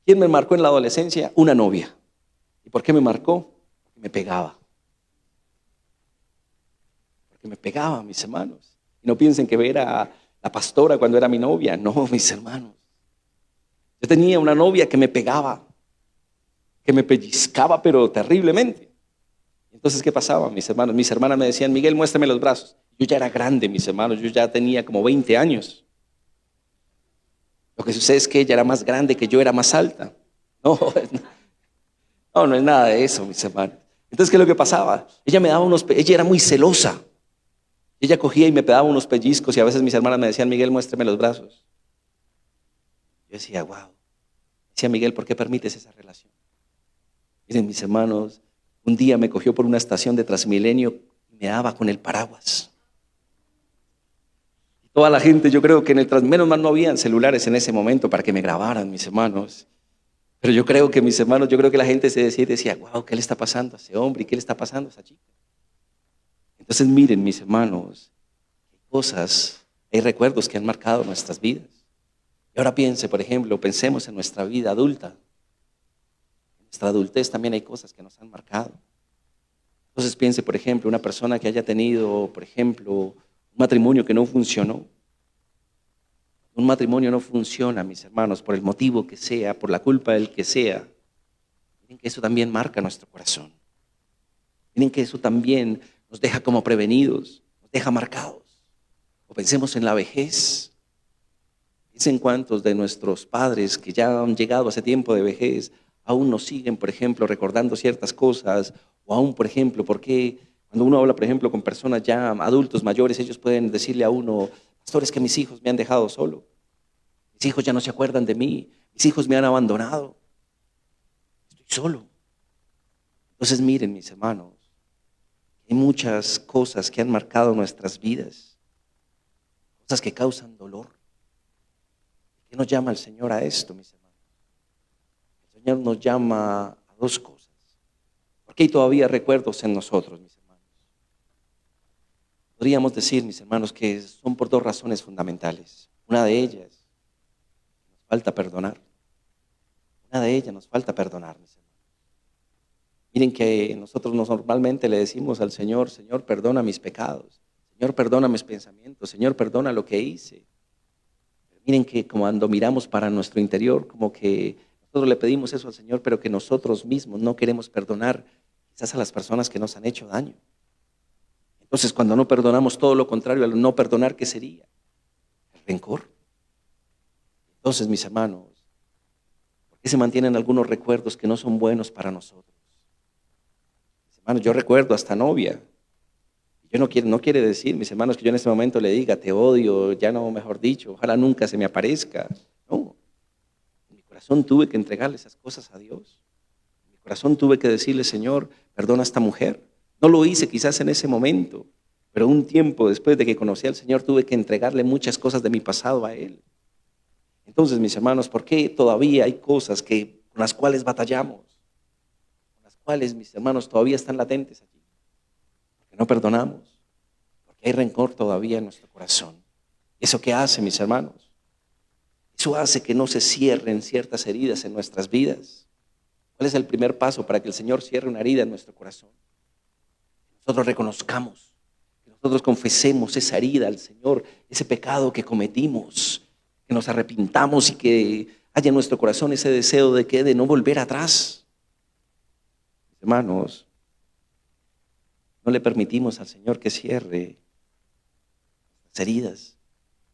¿Quién me marcó en la adolescencia? Una novia. ¿Y por qué me marcó? Porque me pegaba. Porque me pegaba, mis hermanos. Y no piensen que era la pastora cuando era mi novia. No, mis hermanos. Yo tenía una novia que me pegaba, que me pellizcaba, pero terriblemente. Entonces, ¿qué pasaba, mis hermanos? Mis hermanas me decían, Miguel, muéstrame los brazos. Yo ya era grande, mis hermanos. Yo ya tenía como 20 años. Lo que sucede es que ella era más grande, que yo era más alta. No, no es nada de eso, mis hermanos. Entonces, ¿qué es lo que pasaba? Ella era muy celosa. Ella cogía y me daba unos pellizcos y a veces mis hermanas me decían, Miguel, muéstrame los brazos. Yo decía, wow. Decía, Miguel, ¿por qué permites esa relación? Miren, mis hermanos, un día me cogió por una estación de Transmilenio y me daba con el paraguas. Y toda la gente, yo creo que menos mal no habían celulares en ese momento para que me grabaran, mis hermanos. Pero yo creo que mis hermanos, yo creo que la gente se decía, wow, ¿qué le está pasando a ese hombre? ¿Y qué le está pasando a esa chica? Entonces miren, mis hermanos, hay recuerdos que han marcado nuestras vidas. Y ahora pensemos en nuestra vida adulta. En nuestra adultez también hay cosas que nos han marcado. Entonces piense, por ejemplo, una persona que haya tenido, por ejemplo, un matrimonio que no funcionó. Un matrimonio no funciona, mis hermanos, por el motivo que sea, por la culpa del que sea. Miren que eso también marca nuestro corazón. Miren que eso también nos deja como prevenidos, nos deja marcados. O pensemos en la vejez. Piensen cuántos de nuestros padres que ya han llegado a ese tiempo de vejez aún nos siguen, por ejemplo, recordando ciertas cosas. O aún, por ejemplo, porque cuando uno habla, por ejemplo, con personas ya adultos mayores, ellos pueden decirle a uno, pastor, es que mis hijos me han dejado solo. Mis hijos ya no se acuerdan de mí. Mis hijos me han abandonado. Estoy solo. Entonces miren, mis hermanos, hay muchas cosas que han marcado nuestras vidas, cosas que causan dolor. ¿Qué nos llama el Señor a esto, mis hermanos? El Señor nos llama a dos cosas. Porque hay todavía recuerdos en nosotros, mis hermanos. Podríamos decir, mis hermanos, que son por dos razones fundamentales. Una de ellas, nos falta perdonar. Una de ellas nos falta perdonar, mis hermanos. Miren que nosotros normalmente le decimos al Señor, Señor, perdona mis pecados. Señor, perdona mis pensamientos. Señor, perdona lo que hice. Pero miren que cuando miramos para nuestro interior, como que nosotros le pedimos eso al Señor, pero que nosotros mismos no queremos perdonar quizás a las personas que nos han hecho daño. Entonces, cuando no perdonamos, todo lo contrario al no perdonar, ¿qué sería? El rencor. Entonces, mis hermanos, ¿por qué se mantienen algunos recuerdos que no son buenos para nosotros? Mis hermanos, yo recuerdo hasta novia. Yo no quiere decir, mis hermanos, que yo en este momento le diga, te odio, ya no, mejor dicho, ojalá nunca se me aparezca. No, en mi corazón tuve que entregarle esas cosas a Dios. En mi corazón tuve que decirle, Señor, perdona a esta mujer. No lo hice quizás en ese momento, pero un tiempo después de que conocí al Señor tuve que entregarle muchas cosas de mi pasado a Él. Entonces, mis hermanos, ¿por qué todavía hay cosas con las cuales batallamos? Con las cuales, mis hermanos, todavía están latentes allí. Porque no perdonamos, porque hay rencor todavía en nuestro corazón. ¿Eso qué hace, mis hermanos? Eso hace que no se cierren ciertas heridas en nuestras vidas. ¿Cuál es el primer paso para que el Señor cierre una herida en nuestro corazón? Nosotros reconozcamos, que nosotros confesemos esa herida al Señor, ese pecado que cometimos, que nos arrepintamos y que haya en nuestro corazón ese deseo de no volver atrás. Hermanos, no le permitimos al Señor que cierre las heridas.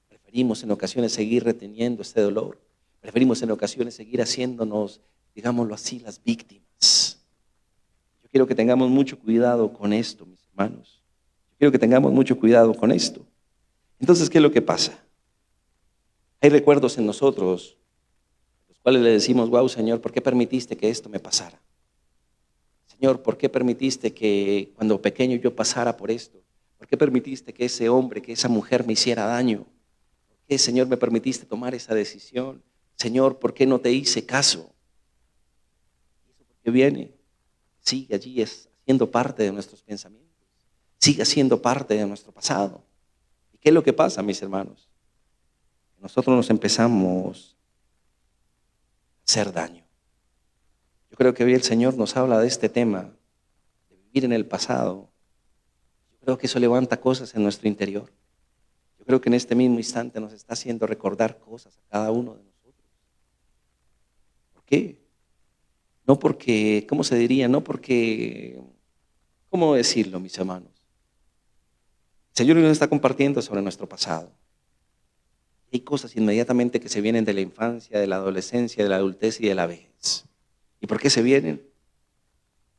Preferimos en ocasiones seguir reteniendo este dolor. Preferimos en ocasiones seguir haciéndonos, digámoslo así, las víctimas. Yo quiero que tengamos mucho cuidado con esto, mis hermanos. Yo quiero que tengamos mucho cuidado con esto. Entonces, ¿qué es lo que pasa? Hay recuerdos en nosotros, los cuales le decimos, wow, Señor, ¿por qué permitiste que esto me pasara? Señor, ¿por qué permitiste que cuando pequeño yo pasara por esto? ¿Por qué permitiste que ese hombre, que esa mujer me hiciera daño? ¿Por qué, Señor, me permitiste tomar esa decisión? Señor, ¿por qué no te hice caso? ¿Y eso por qué viene? Sigue allí siendo parte de nuestros pensamientos. Sigue siendo parte de nuestro pasado. ¿Y qué es lo que pasa, mis hermanos? Nosotros nos empezamos a hacer daño. Yo creo que hoy el Señor nos habla de este tema, de vivir en el pasado. Yo creo que eso levanta cosas en nuestro interior. Yo creo que en este mismo instante nos está haciendo recordar cosas a cada uno de nosotros. ¿Por qué? No porque, ¿cómo se diría? No porque, ¿cómo decirlo, mis hermanos? El Señor nos está compartiendo sobre nuestro pasado. Hay cosas inmediatamente que se vienen de la infancia, de la adolescencia, de la adultez y de la vejez. ¿Y por qué se vienen?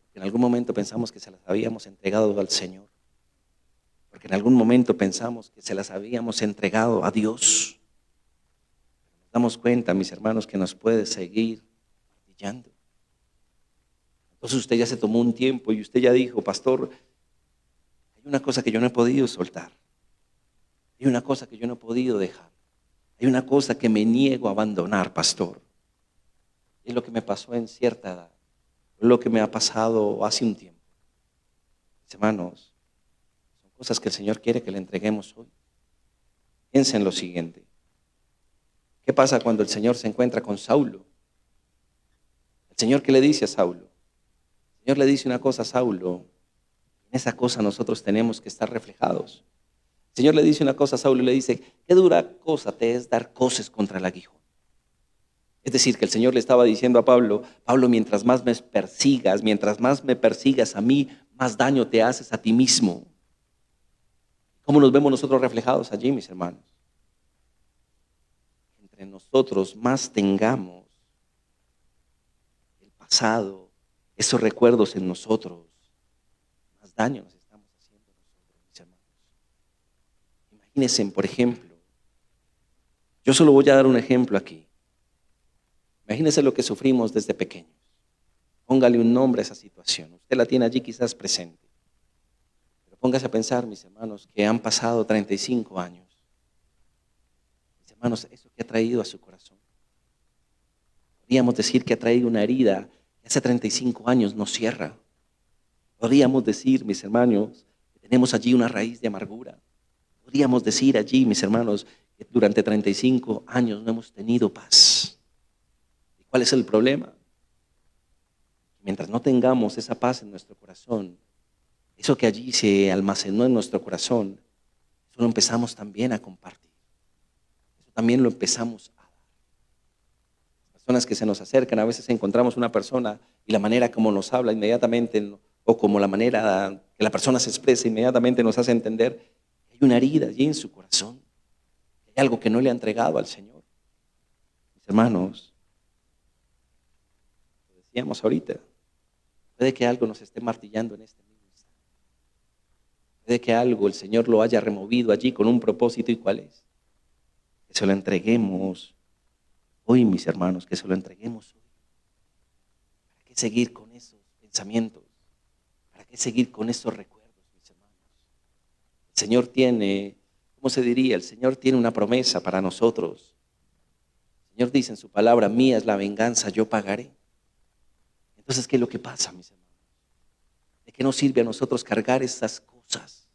Porque en algún momento pensamos que se las habíamos entregado al Señor. Porque en algún momento pensamos que se las habíamos entregado a Dios. Nos damos cuenta, mis hermanos, que nos puede seguir martillando. Entonces usted ya se tomó un tiempo y usted ya dijo, pastor, hay una cosa que yo no he podido soltar. Hay una cosa que yo no he podido dejar. Hay una cosa que me niego a abandonar, pastor. Es lo que me pasó en cierta edad. Es lo que me ha pasado hace un tiempo. Mis hermanos, son cosas que el Señor quiere que le entreguemos hoy. Piensen en lo siguiente. ¿Qué pasa cuando el Señor se encuentra con Saulo? ¿El Señor qué le dice a Saulo? El Señor le dice una cosa a Saulo. En esa cosa nosotros tenemos que estar reflejados. El Señor le dice una cosa a Saulo y le dice, qué dura cosa te es dar coces contra el aguijón. Es decir, que el Señor le estaba diciendo a Pablo, Pablo, mientras más me persigas a mí, más daño te haces a ti mismo. ¿Cómo nos vemos nosotros reflejados allí, mis hermanos? Entre nosotros más tengamos el pasado, esos recuerdos en nosotros, más daño nos estamos haciendo nosotros, mis hermanos. Imagínense, por ejemplo, Yo solo voy a dar un ejemplo aquí. Imagínese lo que sufrimos desde pequeños. Póngale un nombre a esa situación. Usted la tiene allí quizás presente. Pero póngase a pensar, mis hermanos, que han pasado 35 años. Mis hermanos, eso que ha traído a su corazón. Podríamos decir que ha traído una herida que hace 35 años no cierra. Podríamos decir, mis hermanos, que tenemos allí una raíz de amargura. Podríamos decir allí, mis hermanos, que durante 35 años no hemos tenido paz. ¿Y cuál es el problema? Mientras no tengamos esa paz en nuestro corazón, eso que allí se almacenó en nuestro corazón, eso lo empezamos también a compartir. Eso también lo empezamos a dar. Las personas que se nos acercan, a veces encontramos una persona y la manera como nos habla inmediatamente, o como la manera que la persona se expresa inmediatamente nos hace entender que hay una herida allí en su corazón, que hay algo que no le ha entregado al Señor. Mis hermanos, lo decíamos ahorita, puede que algo nos esté martillando en este mismo instante. Puede que algo el Señor lo haya removido allí con un propósito. ¿Y cuál es? Que se lo entreguemos hoy, mis hermanos, que se lo entreguemos hoy. ¿Para qué seguir con esos pensamientos? ¿Para qué seguir con esos recuerdos, mis hermanos? El Señor tiene, ¿cómo se diría? El Señor tiene una promesa para nosotros. El Señor dice en su palabra, mía es la venganza, yo pagaré. Entonces, ¿qué es lo que pasa, mis hermanos? ¿De qué nos sirve a nosotros cargar esas cosas?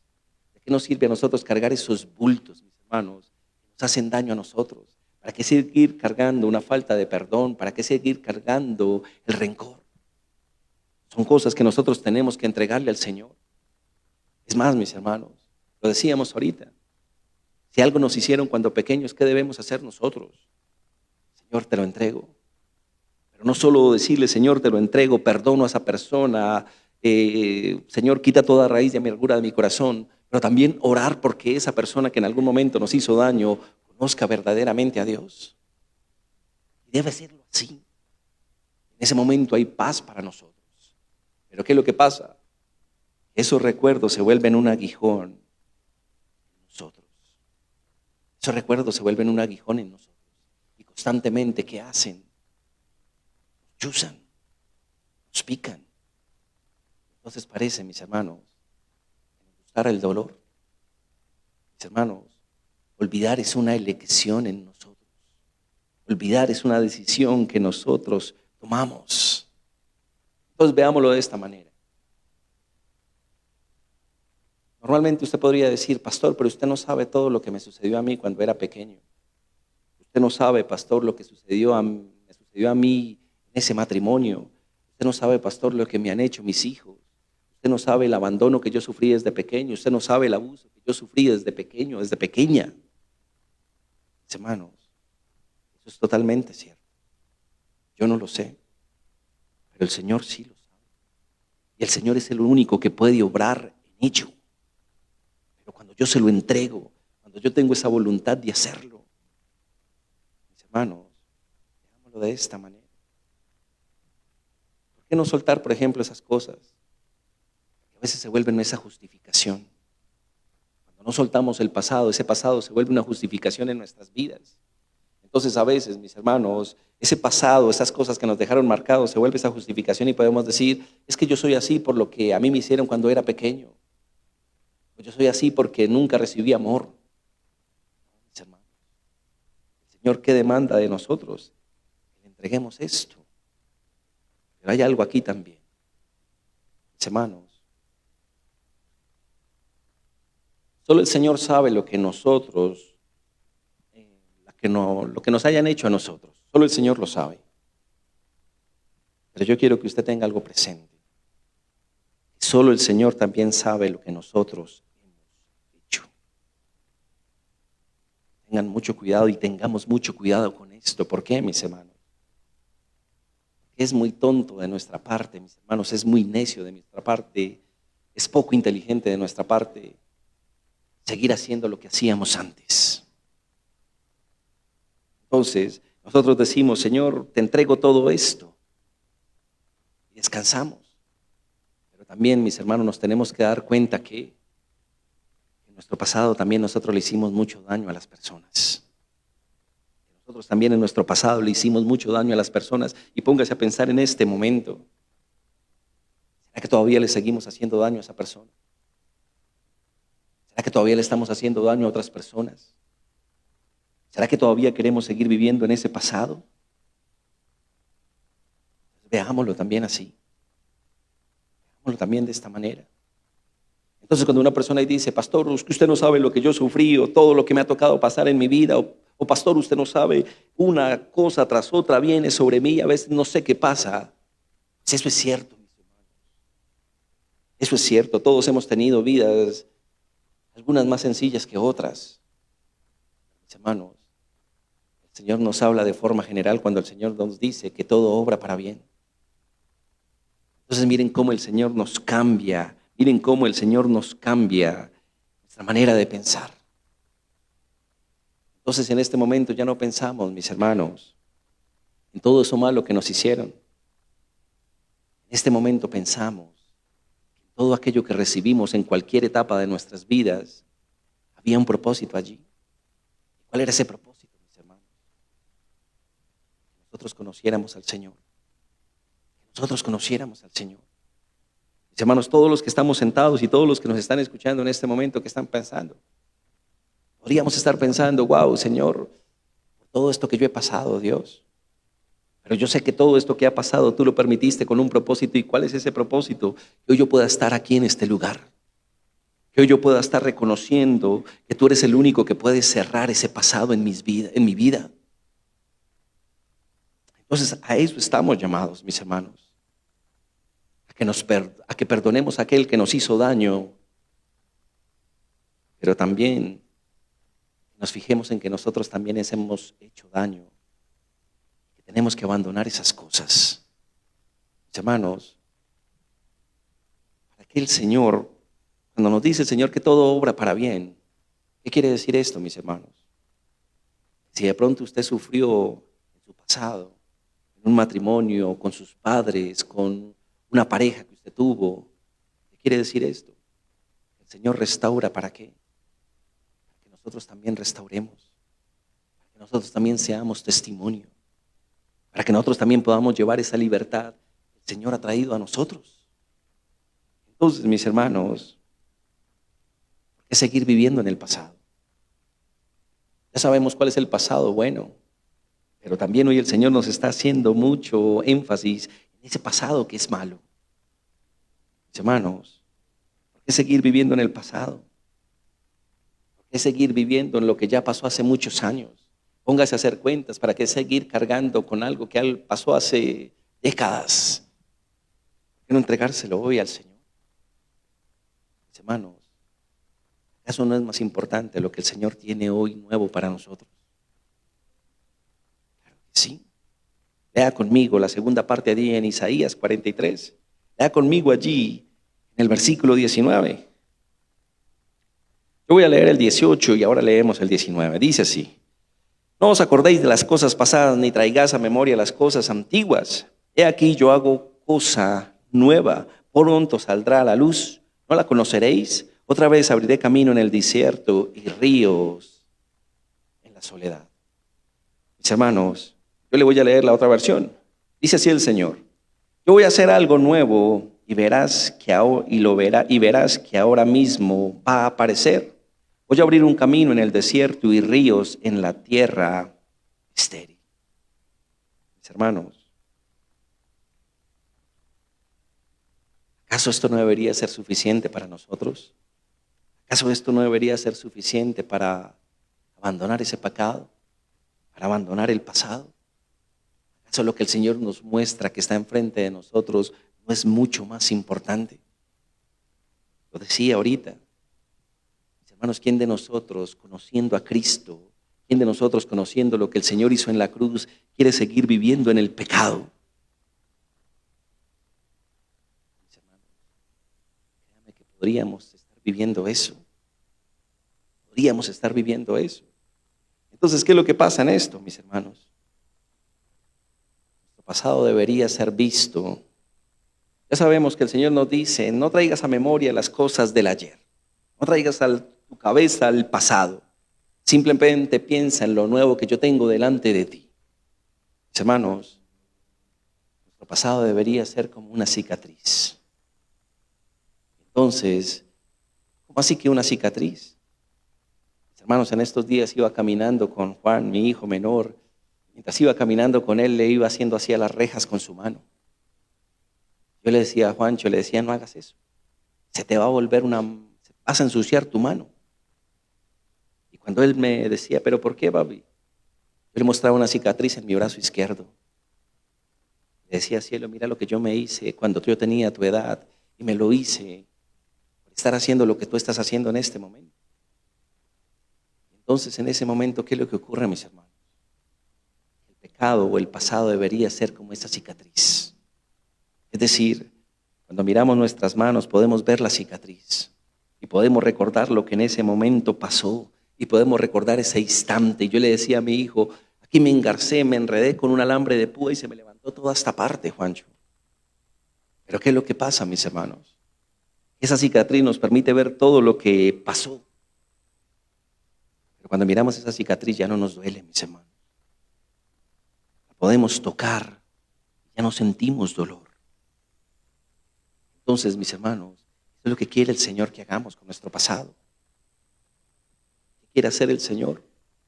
¿De qué nos sirve a nosotros cargar esos bultos, mis hermanos, que nos hacen daño a nosotros? ¿Para qué seguir cargando una falta de perdón? ¿Para qué seguir cargando el rencor? Son cosas que nosotros tenemos que entregarle al Señor. Es más, mis hermanos, lo decíamos ahorita, si algo nos hicieron cuando pequeños, ¿qué debemos hacer nosotros? Señor, te lo entrego. Pero no solo decirle, Señor, te lo entrego, perdono a esa persona, Señor, quita toda raíz de amargura de mi corazón, pero también orar porque esa persona que en algún momento nos hizo daño conozca verdaderamente a Dios. Y debe serlo así. En ese momento hay paz para nosotros. Pero ¿qué es lo que pasa? Esos recuerdos se vuelven un aguijón en nosotros. Esos recuerdos se vuelven un aguijón en nosotros. Y constantemente, ¿qué hacen? Nos chusan, nos pican. Entonces parece, mis hermanos, que nos gustara el dolor. Mis hermanos, olvidar es una elección en nosotros. Olvidar es una decisión que nosotros tomamos. Entonces veámoslo de esta manera. Normalmente usted podría decir, pastor, pero usted no sabe todo lo que me sucedió a mí cuando era pequeño. Usted no sabe, pastor, lo que me sucedió a mí en ese matrimonio. Usted no sabe, pastor, lo que me han hecho mis hijos. Usted no sabe el abandono que yo sufrí desde pequeño. Usted no sabe el abuso que yo sufrí desde pequeño, desde pequeña. Mis hermanos, eso es totalmente cierto. Yo no lo sé, pero el Señor sí lo sabe. Y el Señor es el único que puede obrar en ello. Pero cuando yo se lo entrego, cuando yo tengo esa voluntad de hacerlo, mis hermanos, hagámoslo de esta manera. ¿Por qué no soltar, por ejemplo, esas cosas? Que a veces se vuelven esa justificación. Cuando no soltamos el pasado, ese pasado se vuelve una justificación en nuestras vidas. Entonces a veces, mis hermanos, ese pasado, esas cosas que nos dejaron marcados, se vuelve esa justificación y podemos decir, es que yo soy así por lo que a mí me hicieron cuando era pequeño. O yo soy así porque nunca recibí amor. Mis hermanos, el Señor, ¿qué demanda de nosotros? Que le entreguemos esto. Pero hay algo aquí también. Mis hermanos, solo el Señor sabe lo que nosotros, lo que nos hayan hecho a nosotros. Solo el Señor lo sabe. Pero yo quiero que usted tenga algo presente. Solo el Señor también sabe lo que nosotros hemos hecho. Tengan mucho cuidado y tengamos mucho cuidado con esto. ¿Por qué, mis hermanos? Es muy tonto de nuestra parte, mis hermanos, es muy necio de nuestra parte, es poco inteligente de nuestra parte seguir haciendo lo que hacíamos antes. Entonces, nosotros decimos, Señor, te entrego todo esto y descansamos. Pero también, mis hermanos, nos tenemos que dar cuenta que en nuestro pasado también nosotros le hicimos mucho daño a las personas. Nosotros también en nuestro pasado le hicimos mucho daño a las personas y póngase a pensar en este momento. ¿Será que todavía le seguimos haciendo daño a esa persona? ¿Será que todavía le estamos haciendo daño a otras personas? ¿Será que todavía queremos seguir viviendo en ese pasado? Veámoslo también así. Veámoslo también de esta manera. Entonces cuando una persona dice, pastor, usted no sabe lo que yo sufrí o todo lo que me ha tocado pasar en mi vida, o pastor, usted no sabe, una cosa tras otra viene sobre mí, a veces no sé qué pasa. Pues eso es cierto, mis hermanos. Eso es cierto, todos hemos tenido vidas, algunas más sencillas que otras. Mis hermanos, el Señor nos habla de forma general cuando el Señor nos dice que todo obra para bien. Entonces miren cómo el Señor nos cambia, miren cómo el Señor nos cambia nuestra manera de pensar. Entonces en este momento ya no pensamos, mis hermanos, en todo eso malo que nos hicieron. En este momento pensamos que todo aquello que recibimos en cualquier etapa de nuestras vidas, había un propósito allí. ¿Cuál era ese propósito, mis hermanos? Que nosotros conociéramos al Señor. Que nosotros conociéramos al Señor. Mis hermanos, todos los que estamos sentados y todos los que nos están escuchando en este momento, que están pensando, podríamos estar pensando, wow, Señor, por todo esto que yo he pasado, Dios. Pero yo sé que todo esto que ha pasado, tú lo permitiste con un propósito. ¿Y cuál es ese propósito? Que hoy yo pueda estar aquí en este lugar. Que hoy yo pueda estar reconociendo que tú eres el único que puede cerrar ese pasado en mi vida. Entonces, a eso estamos llamados, mis hermanos. A que perdonemos a aquel que nos hizo daño, pero también nos fijemos en que nosotros también les hemos hecho daño, que tenemos que abandonar esas cosas. Mis hermanos, para que el Señor, cuando nos dice el Señor que todo obra para bien, ¿qué quiere decir esto, mis hermanos? Si de pronto usted sufrió en su pasado, en un matrimonio, con sus padres, con una pareja que usted tuvo, ¿qué quiere decir esto? El Señor restaura, ¿para qué? Para que nosotros también restauremos, para que nosotros también seamos testimonio, para que nosotros también podamos llevar esa libertad que el Señor ha traído a nosotros. Entonces, mis hermanos, ¿por qué seguir viviendo en el pasado? Ya sabemos cuál es el pasado bueno, pero también hoy el Señor nos está haciendo mucho énfasis en ese pasado que es malo. Mis hermanos, ¿por qué seguir viviendo en el pasado? ¿Por qué seguir viviendo en lo que ya pasó hace muchos años? Póngase a hacer cuentas. ¿Para qué seguir cargando con algo que pasó hace décadas? ¿Por qué no entregárselo hoy al Señor? Mis hermanos, ¿acaso no es más importante lo que el Señor tiene hoy nuevo para nosotros? Claro que sí. Lea conmigo la segunda parte allí en Isaías 43. Lea conmigo allí en el versículo 19. Yo voy a leer el 18 y ahora leemos el 19. Dice así: no os acordéis de las cosas pasadas, ni traigáis a memoria las cosas antiguas. He aquí yo hago cosa nueva, pronto saldrá a la luz. ¿No la conoceréis? Otra vez abriré camino en el desierto y ríos en la soledad. Mis hermanos, yo le voy a leer la otra versión. Dice así el Señor: yo voy a hacer algo nuevo y verás que ahora mismo va a aparecer. Voy a abrir un camino en el desierto y ríos en la tierra estéril. Mis hermanos, ¿acaso esto no debería ser suficiente para nosotros? ¿Acaso esto no debería ser suficiente para abandonar ese pecado? ¿Para abandonar el pasado? ¿Acaso lo que el Señor nos muestra que está enfrente de nosotros no es mucho más importante? Lo decía ahorita. Mis hermanos, ¿quién de nosotros, conociendo a Cristo, quién de nosotros, conociendo lo que el Señor hizo en la cruz, quiere seguir viviendo en el pecado? Mis hermanos, créanme que podríamos estar viviendo eso. Podríamos estar viviendo eso. Entonces, ¿qué es lo que pasa en esto, mis hermanos? Nuestro pasado debería ser visto. Ya sabemos que el Señor nos dice: no traigas a memoria las cosas del ayer. No traigas a tu cabeza el pasado, Simplemente piensa en lo nuevo que yo tengo delante de ti. Mis hermanos, nuestro pasado debería ser como una cicatriz. Entonces, ¿cómo así que una cicatriz? Mis hermanos, en estos días iba caminando con Juan, mi hijo menor. Mientras iba caminando con él, le iba haciendo así a las rejas con su mano. Yo le decía a Juancho, le decía, no hagas eso. Se te va a volver se vas a ensuciar tu mano. Y cuando él me decía, ¿pero por qué, papi? Yo le mostraba una cicatriz en mi brazo izquierdo. Le decía, cielo, mira lo que yo me hice cuando yo tenía tu edad. Y me lo hice por estar haciendo lo que tú estás haciendo en este momento. Entonces, en ese momento, ¿qué es lo que ocurre, mis hermanos? El pecado o el pasado debería ser como esa cicatriz. Es decir, cuando miramos nuestras manos podemos ver la cicatriz y podemos recordar lo que en ese momento pasó y podemos recordar ese instante. Yo le decía a mi hijo, aquí me engarcé, me enredé con un alambre de púa y se me levantó toda esta parte, Juancho. Pero ¿qué es lo que pasa, mis hermanos? Esa cicatriz nos permite ver todo lo que pasó. Pero cuando miramos esa cicatriz ya no nos duele, mis hermanos. La podemos tocar, ya no sentimos dolor. Entonces, mis hermanos, eso es lo que quiere el Señor que hagamos con nuestro pasado. ¿Qué quiere hacer el Señor?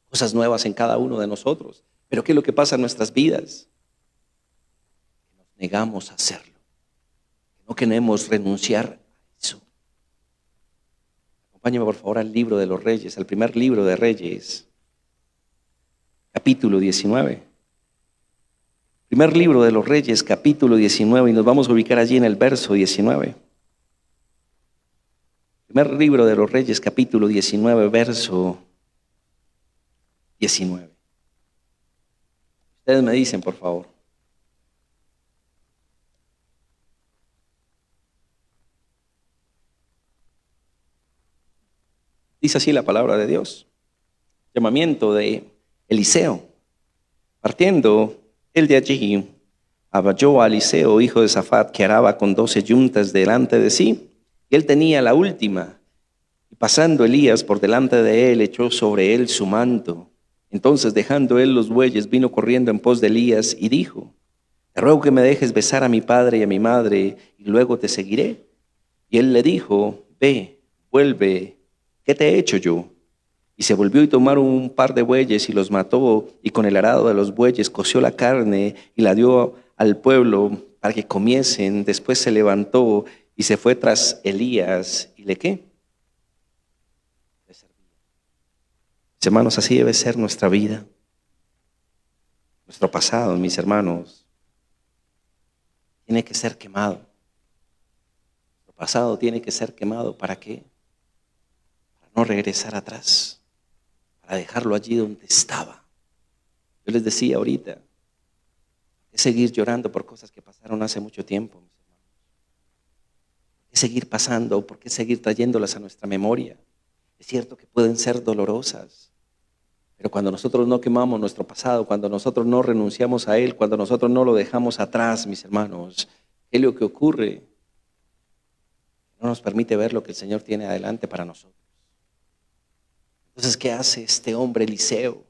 Cosas nuevas en cada uno de nosotros. Pero ¿qué es lo que pasa en nuestras vidas? Que nos negamos a hacerlo. Que no queremos renunciar a eso. Acompáñame por favor al libro de los Reyes, al primer libro de Reyes, capítulo 19. Primer libro de los Reyes, capítulo 19, y nos vamos a ubicar allí en el verso 19. Primer libro de los Reyes, capítulo 19, verso 19. Ustedes me dicen, por favor. Dice así la palabra de Dios. Llamamiento de Eliseo. Partiendo él de allí, halló a Eliseo, hijo de Safat, que araba con 12 yuntas delante de sí, y él tenía la última. Y pasando Elías por delante de él, echó sobre él su manto. Entonces, dejando él los bueyes, vino corriendo en pos de Elías y dijo, te ruego que me dejes besar a mi padre y a mi madre, y luego te seguiré. Y él le dijo, ve, vuelve, ¿qué te he hecho yo? Y se volvió y tomaron un par de bueyes y los mató, y con el arado de los bueyes coció la carne y la dio al pueblo para que comiesen. Después se levantó y se fue tras Elías. ¿Y le qué? Le servía. Mis hermanos, así debe ser nuestra vida. Nuestro pasado, mis hermanos, tiene que ser quemado. Nuestro pasado tiene que ser quemado. ¿Para qué? Para no regresar atrás. Para dejarlo allí donde estaba. Yo les decía ahorita, es seguir llorando por cosas que pasaron hace mucho tiempo, mis hermanos. Es seguir pasando, ¿por qué seguir trayéndolas a nuestra memoria? Es cierto que pueden ser dolorosas, pero cuando nosotros no quemamos nuestro pasado, cuando nosotros no renunciamos a él, cuando nosotros no lo dejamos atrás, mis hermanos, ¿qué es lo que ocurre? No nos permite ver lo que el Señor tiene adelante para nosotros. Entonces, ¿qué hace este hombre Eliseo?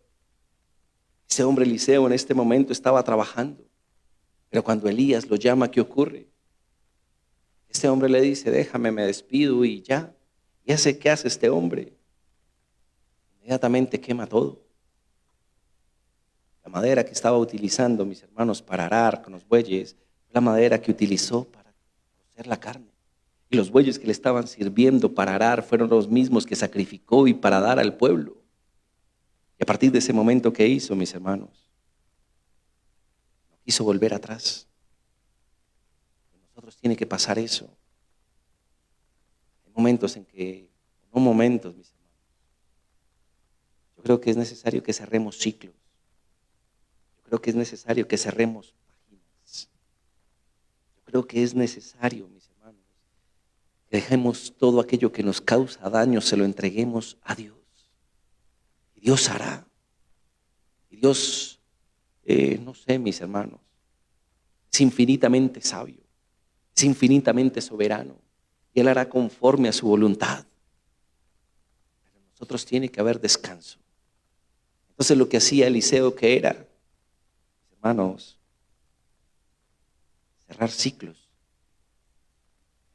Este hombre Eliseo en este momento estaba trabajando, pero cuando Elías lo llama, ¿qué ocurre? Este hombre le dice, déjame, me despido y ya. ¿Y hace qué hace este hombre? Inmediatamente quema todo. La madera que estaba utilizando, mis hermanos, para arar con los bueyes, la madera que utilizó para cocer la carne. Y los bueyes que le estaban sirviendo para arar fueron los mismos que sacrificó y para dar al pueblo. Y a partir de ese momento, ¿qué hizo, mis hermanos? No quiso volver atrás. En nosotros tiene que pasar eso. Hay momentos en que, no momentos, mis hermanos, yo creo que es necesario que cerremos ciclos. Yo creo que es necesario que cerremos páginas. Yo creo que es necesario, mis hermanos, que dejemos todo aquello que nos causa daño, se lo entreguemos a Dios. Y Dios hará. Y Dios, no sé, mis hermanos, es infinitamente sabio, es infinitamente soberano. Y Él hará conforme a su voluntad. Pero en nosotros tiene que haber descanso. Entonces lo que hacía Eliseo, ¿qué era? Hermanos, cerrar ciclos.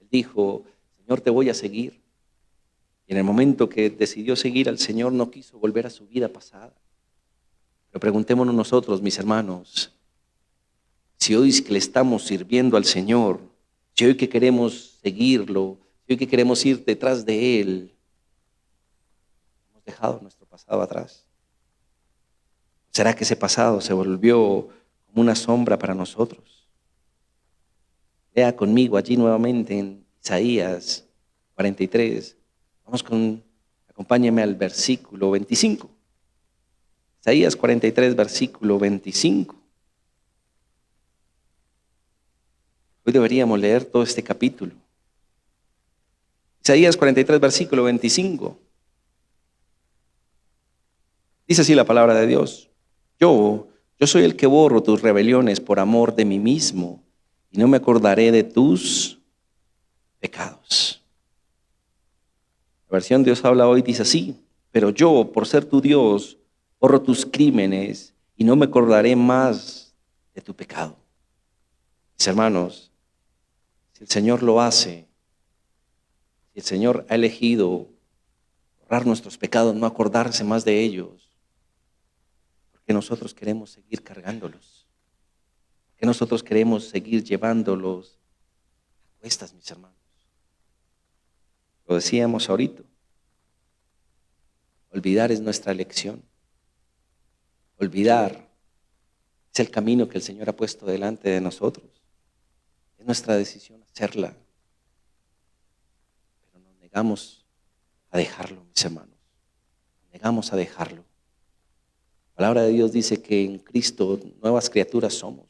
Él dijo, Señor, te voy a seguir. Y en el momento que decidió seguir al Señor, no quiso volver a su vida pasada. Pero preguntémonos nosotros, mis hermanos, si hoy que le estamos sirviendo al Señor, si hoy que queremos seguirlo, si hoy que queremos ir detrás de Él, hemos dejado nuestro pasado atrás. ¿Será que ese pasado se volvió como una sombra para nosotros? Lea conmigo allí nuevamente en Isaías 43. Acompáñame al versículo 25. Isaías 43, versículo 25. Hoy deberíamos leer todo este capítulo. Isaías 43, versículo 25. Dice así la palabra de Dios. Yo soy el que borro tus rebeliones por amor de mí mismo, y no me acordaré de tus pecados. La versión Dios habla hoy dice así: pero yo, por ser tu Dios, borro tus crímenes y no me acordaré más de tu pecado. Mis hermanos, si el Señor lo hace, si el Señor ha elegido borrar nuestros pecados, no acordarse más de ellos, porque nosotros queremos seguir cargándolos, porque nosotros queremos seguir llevándolos a cuestas, mis hermanos. Lo decíamos ahorita, olvidar es nuestra elección. Olvidar es el camino que el Señor ha puesto delante de nosotros. Es nuestra decisión hacerla, pero nos negamos a dejarlo, mis hermanos. Nos negamos a dejarlo. La palabra de Dios dice que en Cristo nuevas criaturas somos,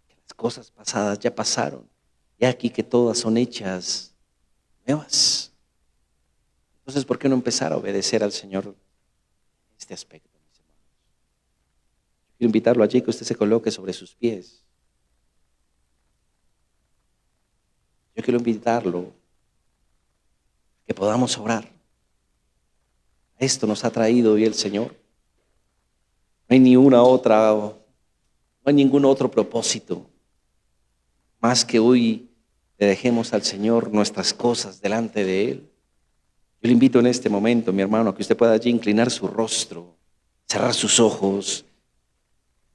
que las cosas pasadas ya pasaron, y aquí que todas son hechas nuevas. Entonces, ¿por qué no empezar a obedecer al Señor en este aspecto, mis hermanos? Quiero invitarlo allí que usted se coloque sobre sus pies. Yo quiero invitarlo a que podamos orar. A esto nos ha traído hoy el Señor. No hay ningún otro propósito más que hoy le dejemos al Señor nuestras cosas delante de Él. Yo le invito en este momento, mi hermano, a que usted pueda allí inclinar su rostro, cerrar sus ojos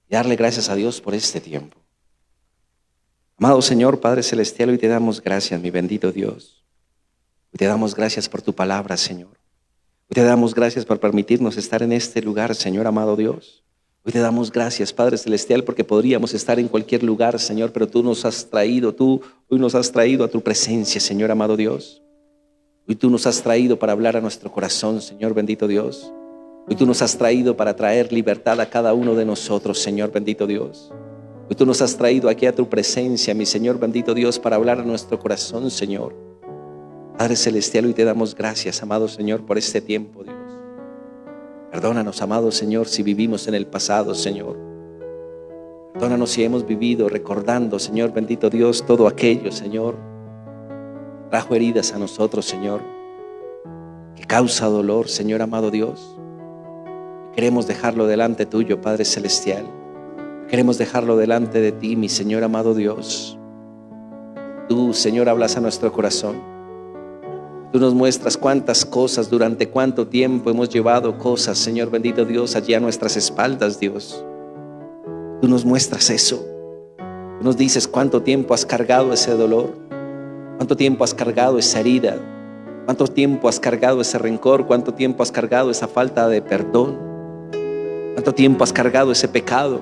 y darle gracias a Dios por este tiempo. Amado Señor, Padre Celestial, hoy te damos gracias, mi bendito Dios. Hoy te damos gracias por tu palabra, Señor. Hoy te damos gracias por permitirnos estar en este lugar, Señor, amado Dios. Hoy te damos gracias, Padre Celestial, porque podríamos estar en cualquier lugar, Señor, pero hoy nos has traído a tu presencia, Señor, amado Dios. Hoy tú nos has traído para hablar a nuestro corazón, Señor, bendito Dios. Hoy tú nos has traído para traer libertad a cada uno de nosotros, Señor, bendito Dios. Hoy tú nos has traído aquí a tu presencia, mi Señor, bendito Dios, para hablar a nuestro corazón, Señor. Padre Celestial, hoy te damos gracias, amado Señor, por este tiempo, Dios. Perdónanos, amado Señor, si vivimos en el pasado, Señor. Perdónanos si hemos vivido recordando, Señor, bendito Dios, todo aquello, Señor, trajo heridas a nosotros, Señor, que causa dolor, Señor, amado Dios. Queremos dejarlo delante tuyo, Padre Celestial. Queremos dejarlo delante de ti, mi Señor, amado Dios. Tú, Señor, hablas a nuestro corazón. Tú nos muestras cuántas cosas, durante cuánto tiempo hemos llevado cosas, Señor bendito Dios, allí a nuestras espaldas, Dios. Tú nos muestras eso. Tú nos dices cuánto tiempo has cargado ese dolor, cuánto tiempo has cargado esa herida, cuánto tiempo has cargado ese rencor, cuánto tiempo has cargado esa falta de perdón, cuánto tiempo has cargado ese pecado,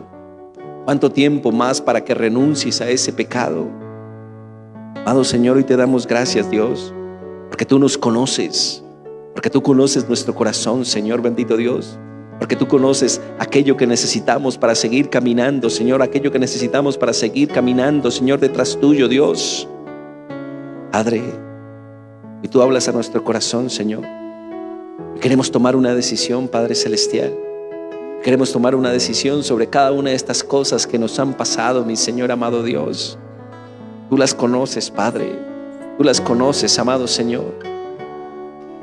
cuánto tiempo más para que renuncies a ese pecado. Amado Señor, hoy te damos gracias, Dios, porque tú nos conoces, porque tú conoces nuestro corazón, Señor bendito Dios, porque tú conoces aquello que necesitamos para seguir caminando, Señor, aquello que necesitamos para seguir caminando, Señor, detrás tuyo, Dios. Padre, y tú hablas a nuestro corazón, Señor. Queremos tomar una decisión, Padre Celestial. Queremos tomar una decisión sobre cada una de estas cosas que nos han pasado, mi Señor amado Dios. Tú las conoces, Padre. Tú las conoces, amado Señor.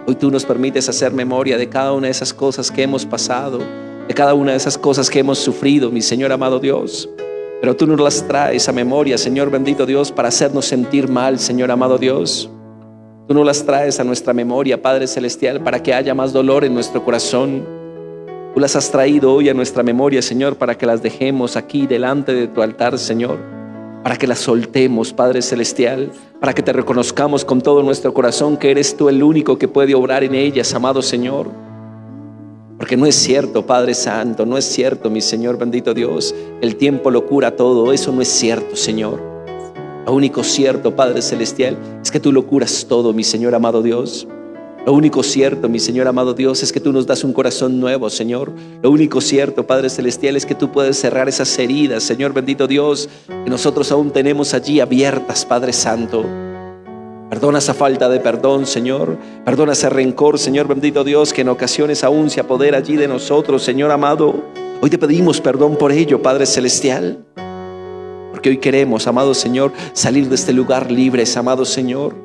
Hoy tú nos permites hacer memoria de cada una de esas cosas que hemos pasado, de cada una de esas cosas que hemos sufrido, mi Señor amado Dios. Pero tú nos las traes a memoria, Señor bendito Dios, para hacernos sentir mal, Señor amado Dios. Tú nos las traes a nuestra memoria, Padre Celestial, para que haya más dolor en nuestro corazón. Tú las has traído hoy a nuestra memoria, Señor, para que las dejemos aquí delante de tu altar, Señor. Para que las soltemos, Padre Celestial, para que te reconozcamos con todo nuestro corazón que eres tú el único que puede obrar en ellas, amado Señor. Porque no es cierto, Padre Santo, no es cierto, mi Señor bendito Dios, el tiempo lo cura todo. Eso no es cierto, Señor. Lo único cierto, Padre Celestial, es que tú lo curas todo, mi Señor amado Dios. Lo único cierto, mi Señor amado Dios, es que tú nos das un corazón nuevo, Señor. Lo único cierto, Padre Celestial, es que tú puedes cerrar esas heridas, Señor bendito Dios, que nosotros aún tenemos allí abiertas, Padre Santo. Perdona esa falta de perdón, Señor. Perdona ese rencor, Señor bendito Dios, que en ocasiones aún se apodera allí de nosotros, Señor amado. Hoy te pedimos perdón por ello, Padre Celestial. Porque hoy queremos, amado Señor, salir de este lugar libres, amado Señor.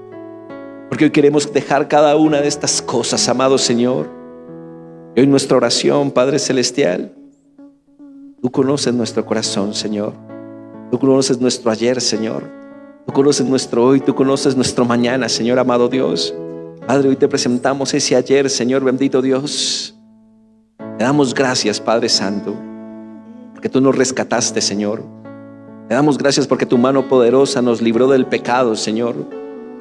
Porque hoy queremos dejar cada una de estas cosas, amado Señor. Y hoy nuestra oración, Padre Celestial, tú conoces nuestro corazón, Señor. Tú conoces nuestro ayer, Señor. Tú conoces nuestro hoy, tú conoces nuestro mañana, Señor amado Dios. Padre, hoy te presentamos ese ayer, Señor bendito Dios. Te damos gracias, Padre Santo, porque tú nos rescataste, Señor. Te damos gracias porque tu mano poderosa nos libró del pecado, Señor.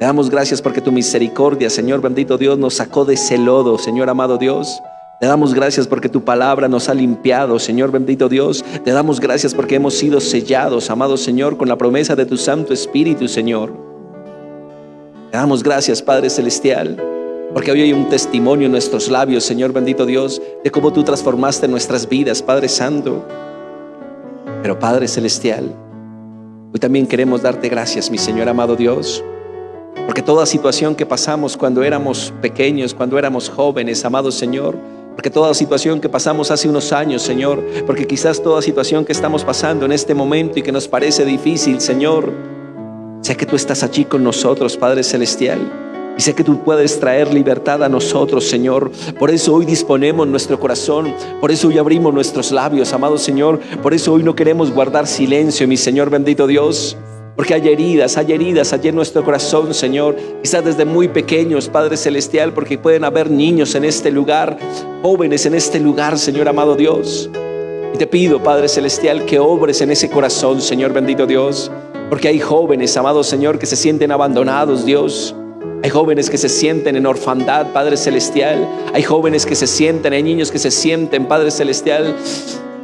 Te damos gracias porque tu misericordia, Señor bendito Dios, nos sacó de ese lodo, Señor amado Dios. Te damos gracias porque tu palabra nos ha limpiado, Señor bendito Dios. Te damos gracias porque hemos sido sellados, amado Señor, con la promesa de tu Santo Espíritu, Señor. Te damos gracias, Padre Celestial, porque hoy hay un testimonio en nuestros labios, Señor bendito Dios, de cómo tú transformaste nuestras vidas, Padre Santo. Pero Padre Celestial, hoy también queremos darte gracias, mi Señor amado Dios, porque toda situación que pasamos cuando éramos pequeños, cuando éramos jóvenes, amado Señor, porque toda situación que pasamos hace unos años, Señor, porque quizás toda situación que estamos pasando en este momento y que nos parece difícil, Señor, sé que tú estás allí con nosotros, Padre Celestial, y sé que tú puedes traer libertad a nosotros, Señor. Por eso hoy disponemos nuestro corazón, por eso hoy abrimos nuestros labios, amado Señor. Por eso hoy no queremos guardar silencio, mi Señor bendito Dios, porque hay heridas allí en nuestro corazón, Señor. Quizás desde muy pequeños, Padre Celestial, porque pueden haber niños en este lugar, jóvenes en este lugar, Señor amado Dios. Y te pido, Padre Celestial, que obres en ese corazón, Señor bendito Dios, porque hay jóvenes, amado Señor, que se sienten abandonados, Dios. Hay jóvenes que se sienten en orfandad, Padre Celestial. Hay jóvenes que se sienten, hay niños que se sienten, Padre Celestial,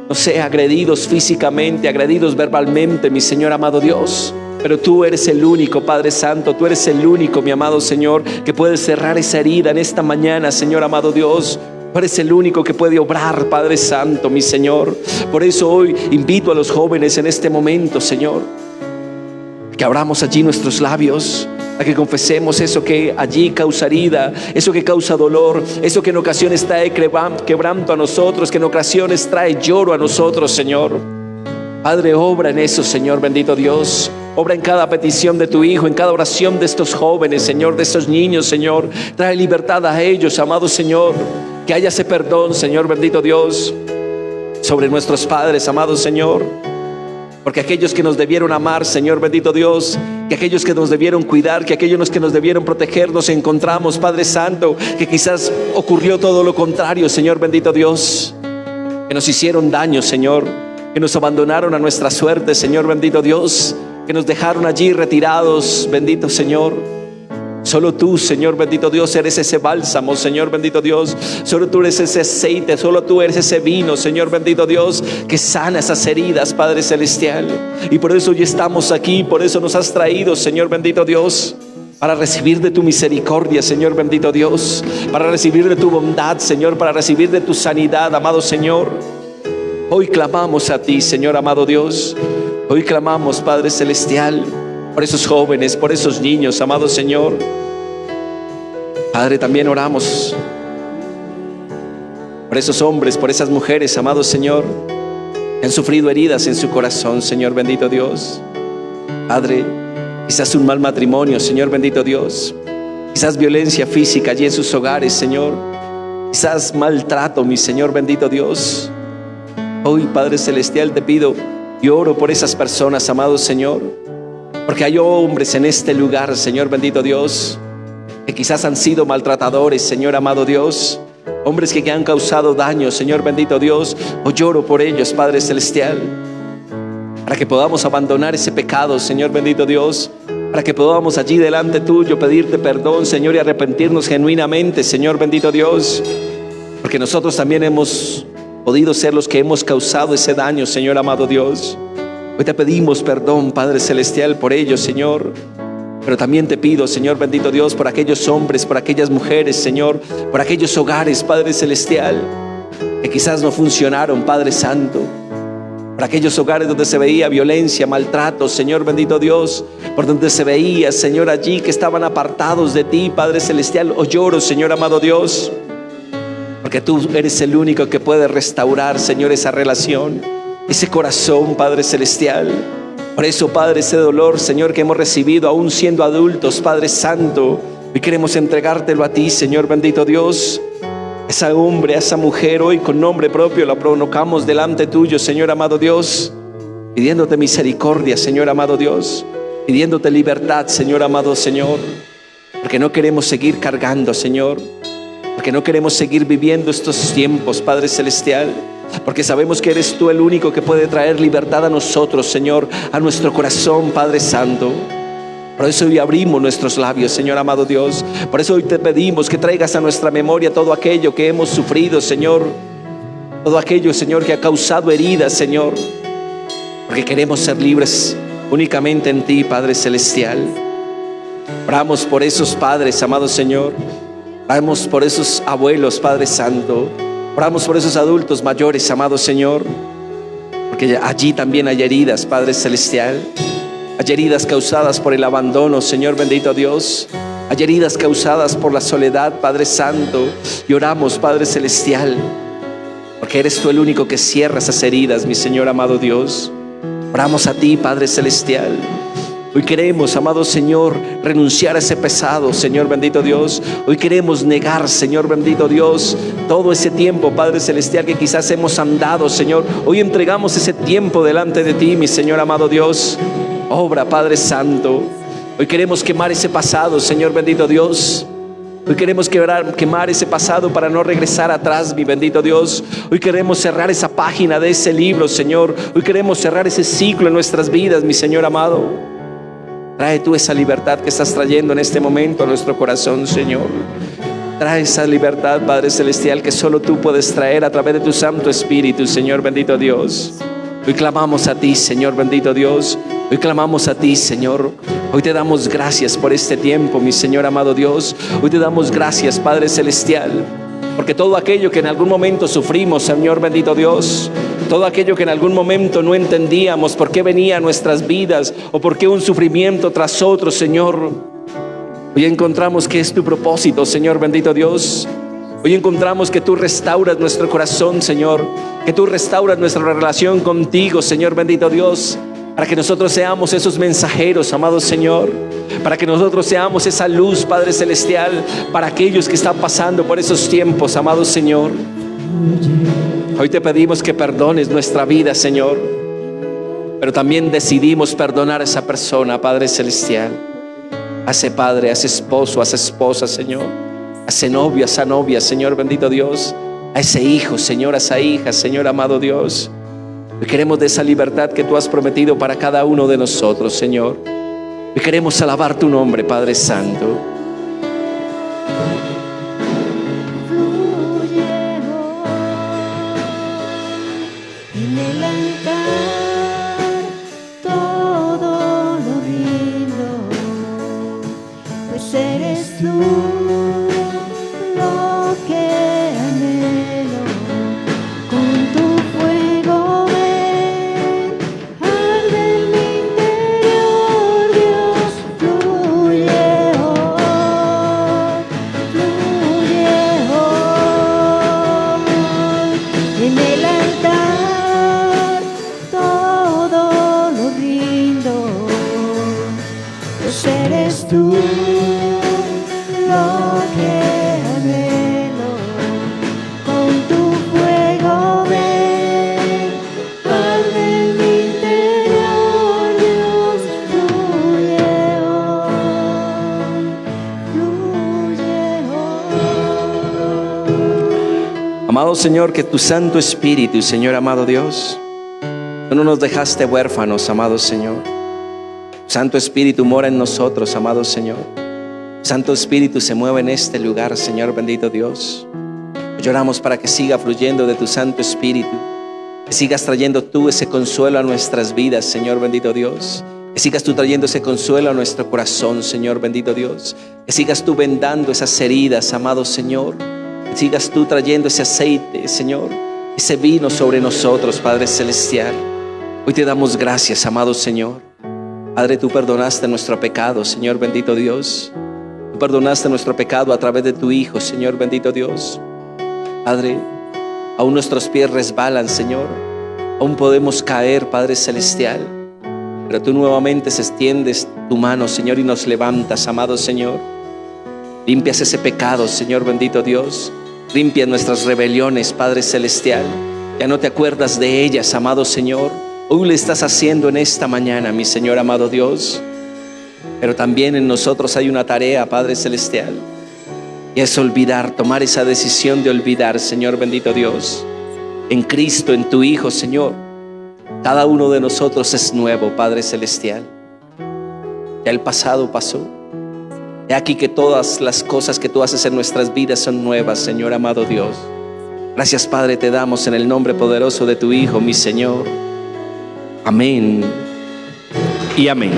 no sé, agredidos físicamente, agredidos verbalmente, mi Señor amado Dios. Pero tú eres el único, Padre Santo, tú eres el único, mi amado Señor, que puede cerrar esa herida en esta mañana, Señor amado Dios. Tú eres el único que puede obrar, Padre Santo, mi Señor. Por eso hoy invito a los jóvenes en este momento, Señor, que abramos allí nuestros labios, a que confesemos eso que allí causa herida, eso que causa dolor, eso que en ocasiones trae quebranto a nosotros, que en ocasiones trae lloro a nosotros, Señor. Padre, obra en eso, Señor bendito Dios. Obra en cada petición de tu Hijo, en cada oración de estos jóvenes, Señor, de estos niños, Señor. Trae libertad a ellos, amado Señor. Que haya ese perdón, Señor bendito Dios, sobre nuestros padres, amado Señor. Porque aquellos que nos debieron amar, Señor bendito Dios, que aquellos que nos debieron cuidar, que aquellos que nos debieron proteger, nos encontramos, Padre Santo, que quizás ocurrió todo lo contrario, Señor bendito Dios, que nos hicieron daño, Señor, que nos abandonaron a nuestra suerte, Señor bendito Dios, que nos dejaron allí retirados, bendito Señor. Solo tú, Señor bendito Dios, eres ese bálsamo, Señor bendito Dios. Solo tú eres ese aceite, solo tú eres ese vino, Señor bendito Dios, que sana esas heridas, Padre Celestial. Y por eso hoy estamos aquí, por eso nos has traído, Señor bendito Dios, para recibir de tu misericordia, Señor bendito Dios, para recibir de tu bondad, Señor, para recibir de tu sanidad, amado Señor. Hoy clamamos a ti, Señor amado Dios. Hoy clamamos, Padre Celestial, por esos jóvenes, por esos niños, amado Señor. Padre, también oramos por esos hombres, por esas mujeres, amado Señor, que han sufrido heridas en su corazón, Señor bendito Dios. Padre, quizás un mal matrimonio, Señor bendito Dios. Quizás violencia física allí en sus hogares, Señor. Quizás maltrato, mi Señor bendito Dios. Hoy, Padre Celestial, te pido y oro por esas personas, amado Señor, porque hay hombres en este lugar, Señor bendito Dios, que quizás han sido maltratadores, Señor amado Dios, hombres que han causado daño, Señor bendito Dios. Hoy lloro por ellos, Padre Celestial, para que podamos abandonar ese pecado, Señor bendito Dios, para que podamos allí delante tuyo pedirte perdón, Señor, y arrepentirnos genuinamente, Señor bendito Dios, porque nosotros también hemos podido ser los que hemos causado ese daño, Señor amado Dios. Hoy te pedimos perdón, Padre Celestial, por ellos, Señor. Pero también te pido, Señor bendito Dios, por aquellos hombres, por aquellas mujeres, Señor, por aquellos hogares, Padre Celestial, que quizás no funcionaron, Padre Santo, por aquellos hogares donde se veía violencia, maltrato, Señor bendito Dios, por donde se veía, Señor, allí que estaban apartados de ti, Padre Celestial. Hoy lloro, Señor amado Dios, porque tú eres el único que puede restaurar, Señor, esa relación, ese corazón, Padre Celestial. Por eso, Padre, ese dolor, Señor, que hemos recibido aún siendo adultos, Padre Santo, hoy queremos entregártelo a ti, Señor bendito Dios. Esa hombre, esa mujer, hoy con nombre propio la provocamos delante tuyo, Señor amado Dios, pidiéndote misericordia, Señor amado Dios, pidiéndote libertad, Señor amado Señor, porque no queremos seguir cargando, Señor, porque no queremos seguir viviendo estos tiempos, Padre Celestial, porque sabemos que eres tú el único que puede traer libertad a nosotros, Señor, a nuestro corazón, Padre Santo. Por eso hoy abrimos nuestros labios, Señor amado Dios. Por eso hoy te pedimos que traigas a nuestra memoria todo aquello que hemos sufrido, Señor, todo aquello, Señor, que ha causado heridas, Señor, porque queremos ser libres únicamente en ti, Padre Celestial. Oramos por esos padres, amado Señor. Oramos por esos abuelos, Padre Santo. Oramos por esos adultos mayores, amado Señor, porque allí también hay heridas, Padre Celestial. Hay heridas causadas por el abandono, Señor bendito Dios. Hay heridas causadas por la soledad, Padre Santo. Y oramos, Padre Celestial, porque eres tú el único que cierra esas heridas, mi Señor amado Dios. Oramos a ti, Padre Celestial. Hoy queremos, amado Señor, renunciar a ese pesado, Señor bendito Dios. Hoy queremos negar, Señor bendito Dios, todo ese tiempo, Padre Celestial, que quizás hemos andado, Señor. Hoy entregamos ese tiempo delante de ti, mi Señor amado Dios. Obra, Padre Santo. Hoy queremos quemar ese pasado, Señor bendito Dios. Hoy queremos quemar ese pasado para no regresar atrás, mi bendito Dios. Hoy queremos cerrar esa página de ese libro, Señor. Hoy queremos cerrar ese ciclo en nuestras vidas, mi Señor amado. Trae tú esa libertad que estás trayendo en este momento a nuestro corazón, Señor. Trae esa libertad, Padre Celestial, que solo tú puedes traer a través de tu Santo Espíritu, Señor bendito Dios. Hoy clamamos a ti, Señor bendito Dios. Hoy clamamos a ti, Señor. Hoy te damos gracias por este tiempo, mi Señor amado Dios. Hoy te damos gracias, Padre Celestial, porque todo aquello que en algún momento sufrimos, Señor bendito Dios, todo aquello que en algún momento no entendíamos por qué venía a nuestras vidas o por qué un sufrimiento tras otro, Señor, hoy encontramos que es tu propósito, Señor bendito Dios. Hoy encontramos que tú restauras nuestro corazón, Señor, que tú restauras nuestra relación contigo, Señor bendito Dios, para que nosotros seamos esos mensajeros, amado Señor, para que nosotros seamos esa luz, Padre Celestial, para aquellos que están pasando por esos tiempos, amado Señor. Hoy te pedimos que perdones nuestra vida, Señor, pero también decidimos perdonar a esa persona, Padre Celestial, a ese padre, a ese esposo, a esa esposa, Señor, a ese novio, a esa novia, Señor bendito Dios, a ese hijo, Señor, a esa hija, Señor amado Dios. Hoy queremos de esa libertad que tú has prometido para cada uno de nosotros, Señor. Hoy queremos alabar tu nombre, Padre Santo. En el altar todo lo rindo, pues eres tú lo que anhelo. Con tu fuego ven, arde en mi interior, Dios, fluye hoy, en el altar todo lo rindo, pues eres tú lo que anhelo. Con tu fuego ven, Amado Señor, que tu Santo Espíritu, Señor amado Dios, tú no nos dejaste huérfanos, amado Señor. Santo Espíritu mora en nosotros, amado Señor. Santo Espíritu se mueve en este lugar, Señor bendito Dios. Lloramos para que siga fluyendo de tu Santo Espíritu, que sigas trayendo tú ese consuelo a nuestras vidas, Señor bendito Dios. Que sigas tú trayendo ese consuelo a nuestro corazón, Señor bendito Dios. Que sigas tú vendando esas heridas, amado Señor. Que sigas tú trayendo ese aceite, Señor, ese vino sobre nosotros, Padre Celestial. Hoy te damos gracias, amado Señor. Padre, tú perdonaste nuestro pecado, Señor bendito Dios. Tú perdonaste nuestro pecado a través de tu Hijo, Señor bendito Dios. Padre, aún nuestros pies resbalan, Señor. Aún podemos caer, Padre Celestial. Pero tú nuevamente extiendes tu mano, Señor, y nos levantas, amado Señor. Limpias ese pecado, Señor bendito Dios. Limpia nuestras rebeliones, Padre Celestial. Ya no te acuerdas de ellas, amado Señor. Hoy lo estás haciendo en esta mañana, mi Señor amado Dios. Pero también en nosotros hay una tarea, Padre Celestial. Y es olvidar, tomar esa decisión de olvidar, Señor bendito Dios. En Cristo, en tu Hijo, Señor. Cada uno de nosotros es nuevo, Padre Celestial. Ya el pasado pasó. He aquí que todas las cosas que tú haces en nuestras vidas son nuevas, Señor amado Dios. Gracias, Padre, te damos en el nombre poderoso de tu Hijo, mi Señor. Amén y amén.